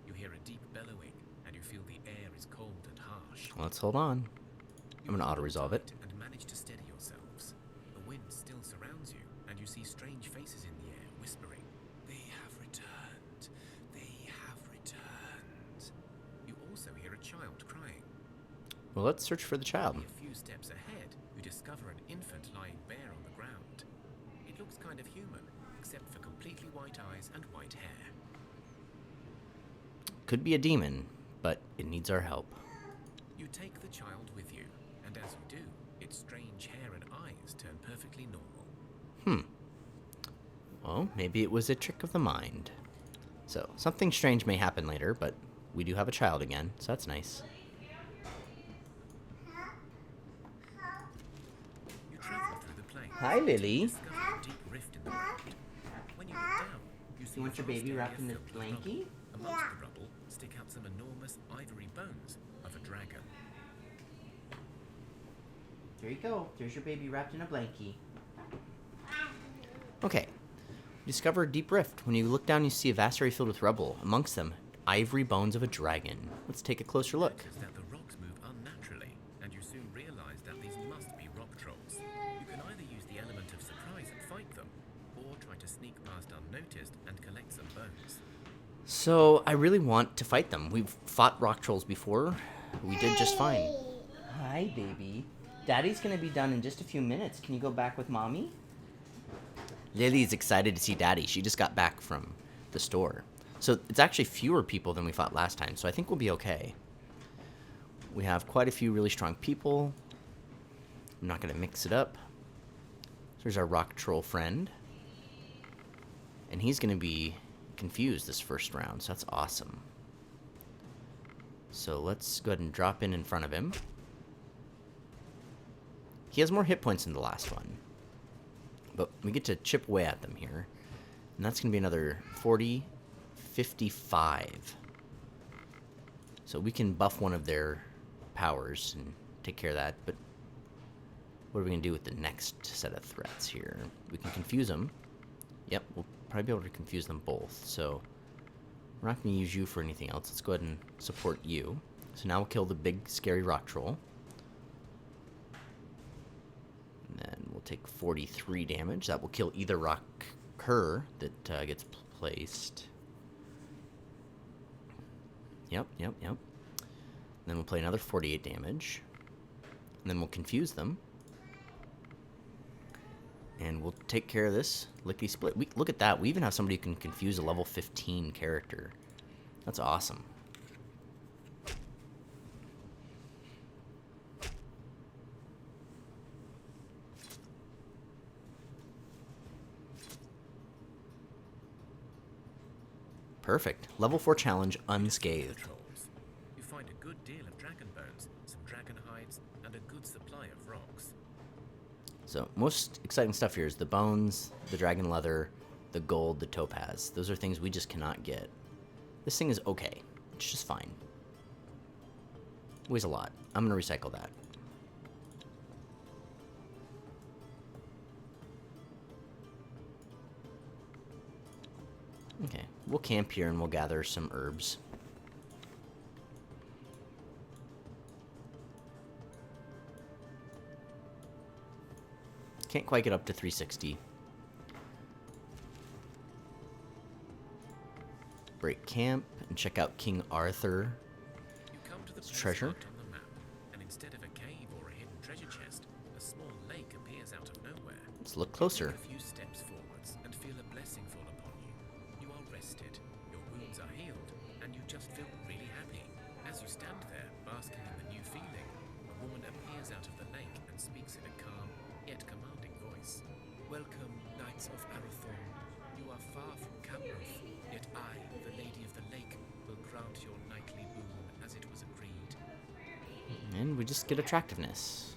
You hear a deep bellowing, and you feel the air is cold and harsh. Let's hold on. I'm gonna auto-resolve it. And manage to steady yourselves. The wind still surrounds you, and you see strange faces in the air, whispering, "They have returned. They have returned." You also hear a child crying. Well, let's search for the child. A few steps ahead, you discover an infant lying bare on the ground. It looks kind of human, except for completely white eyes and white hair. Could be a demon, but it needs our help. You take the child with you, and as you do, its strange hair and eyes turn perfectly normal. Well, maybe it was a trick of the mind. So, something strange may happen later, but we do have a child again, so that's nice. You travel through the plains. Hi, Lily. Discover a deep rift in the ground. When you look down, you see You want your a vast baby area wrapped in a filled with blankie? rubble. Amongst the rubble stick out some enormous ivory bones of a dragon. There you go. There's your baby wrapped in a blankie. Okay. Discover a deep rift. When you look down, you see a vast area filled with rubble. Amongst them, ivory bones of a dragon. Let's take a closer look. Notice that the rocks move unnaturally, and you soon realize that these must be rock trolls. You can either use the element of surprise and fight them, or try to sneak past unnoticed and collect some bones. So, I really want to fight them. We've fought rock trolls before. We did just fine. Hi, baby. Daddy's gonna be done in just a few minutes. Can you go back with Mommy? Lily's excited to see Daddy. She just got back from the store. So, it's actually fewer people than we fought last time, so I think we'll be okay. We have quite a few really strong people. I'm not gonna mix it up. There's our rock troll friend. And he's gonna be confused this first round, so that's awesome. So let's go ahead and drop in front of him. He has more hit points than the last one, but we get to chip away at them here, and that's gonna be another 40, 55. So we can buff one of their powers and take care of that, but what are we gonna do with the next set of threats here? We can confuse them. Yep, we'll probably be able to confuse them both, so we're not going to use you for anything else. Let's go ahead and support you. So now we'll kill the big, scary rock troll. And then we'll take 43 damage. That will kill either rock cur that gets placed. Yep. Then we'll play another 48 damage. And then we'll confuse them. And we'll take care of this lickety split. Look at that. We even have somebody who can confuse a level 15 character. That's awesome. Perfect. Level 4 challenge unscathed. Trolls. You find a good deal of dragon bones, some dragon hides, and a good supply of rocks. So, most exciting stuff here is the bones, the dragon leather, the gold, the topaz. Those are things we just cannot get. This thing is okay. It's just fine. Weighs a lot. I'm going to recycle that. Okay, we'll camp here and we'll gather some herbs. Can't quite get up to 360. Break camp and check out King Aruthur. You come to the place Treasure. marked on the map, and instead of a cave or a hidden treasure chest, a small lake appears out of nowhere. Let's look closer. Take a few steps forwards and feel a blessing fall upon you. You are rested, your wounds are healed, and you just feel really happy. As you stand there, basking in the new feeling, a woman appears out of the lake and speaks in a calm, yet commanding voice. Welcome, knights of Aruthur. You are far from Camroth, yet I, the Lady of the Lake, will grant your knightly boon as it was agreed. And we just get attractiveness.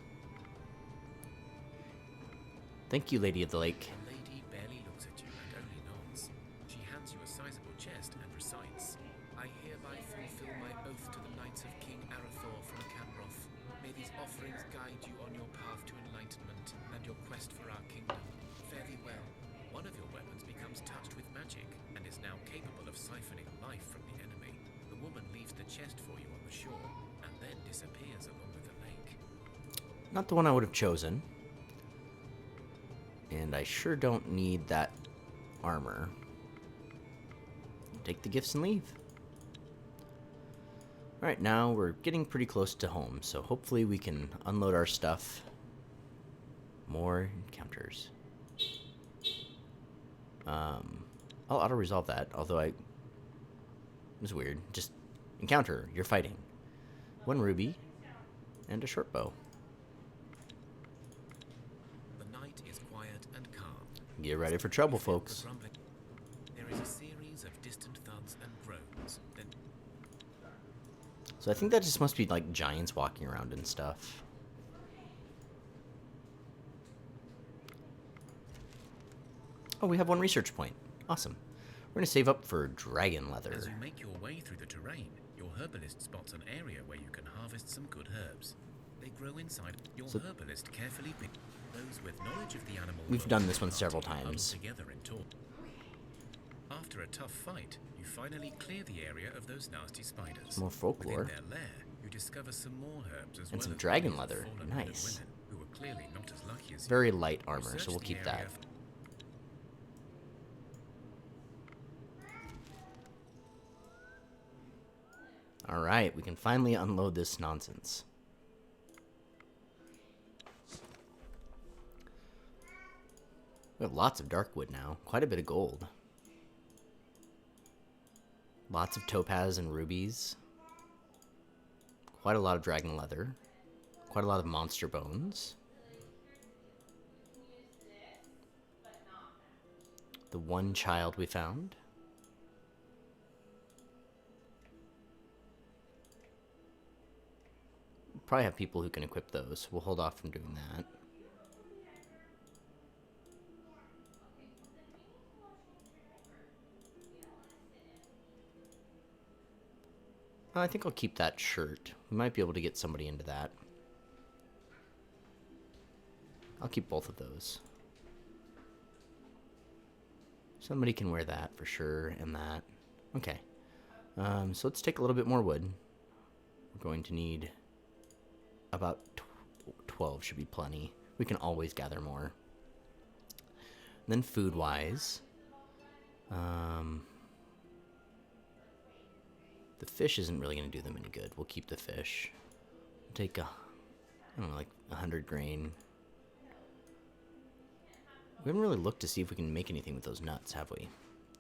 Thank you, Lady of the Lake. The lady barely looks at you and only nods. She hands you a sizable chest and recites, I hereby fulfill my oath to the knights of King Aruthur from Camroth. May these offerings guide you on your path to enlightenment and your quest for our kingdom. Fare thee well. Not the one I would have chosen. And I sure don't need that armor. Take the gifts and leave. Alright, now we're getting pretty close to home, so hopefully we can unload our stuff. More encounters. I'll auto-resolve that, although it was weird. Just encounter, you're fighting. 1 ruby and a short bow. The night is quiet and calm. Get ready for trouble, folks. There is a series of distant thuds and groans. Then So I think that just must be like giants walking around and stuff. Oh, we have 1 research point. Awesome. We're going to save up for dragon leather. as you make your way through the terrain, your herbalist spots an area where you can harvest some good herbs. They grow inside. Your herbalist carefully picks those with knowledge of the animal. We've done this one several times. Together in talk. After a tough fight, you finally clear the area of those nasty spiders. More folklore. Within their lair, you discover some more herbs as And well some as dragon bodies of leather. fallen men and Nice. women who were clearly not as lucky as you. Very light armor, Search so we'll the keep area that. for- Alright, we can finally unload this nonsense. We have lots of dark wood now. Quite a bit of gold. Lots of topaz and rubies. Quite a lot of dragon leather. Quite a lot of monster bones. The 1 child we found. Probably have people who can equip those. We'll hold off from doing that. I think I'll keep that shirt. We might be able to get somebody into that. I'll keep both of those. Somebody can wear that for sure, and that. Okay. So let's take a little bit more wood. We're going to need about 12 should be plenty. We can always gather more. And then food-wise, the fish isn't really going to do them any good. We'll keep the fish. We'll take I don't know, like 100 grain. We haven't really looked to see if we can make anything with those nuts, have we?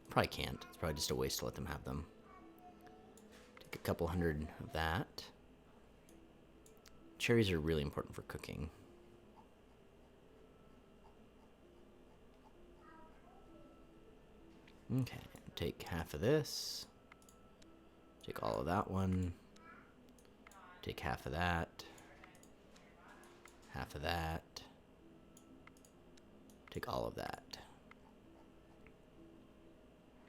Probably can't. It's probably just a waste to let them have them. Take a couple hundred of that. Cherries are really important for cooking. Okay, take half of this. Take all of that one. Take half of that. Half of that. Take all of that.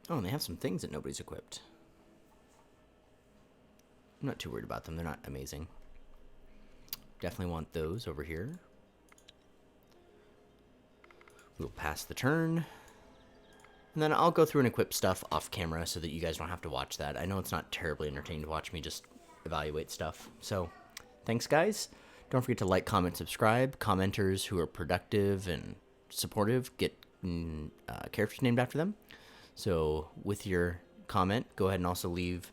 Oh, and they have some things that nobody's equipped. I'm not too worried about them. They're not amazing. Definitely want those over here. We'll pass the turn. And then I'll go through and equip stuff off camera so that you guys don't have to watch that. I know it's not terribly entertaining to watch me just evaluate stuff. So, thanks guys. Don't forget to like, comment, subscribe. Commenters who are productive and supportive get characters named after them. So, with your comment, go ahead and also leave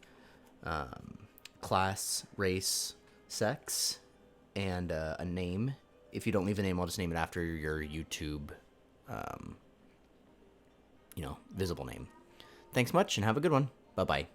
class, race, sex, and a name. If you don't leave a name, I'll just name it after your YouTube visible name. Thanks much and have a good one. Bye-bye.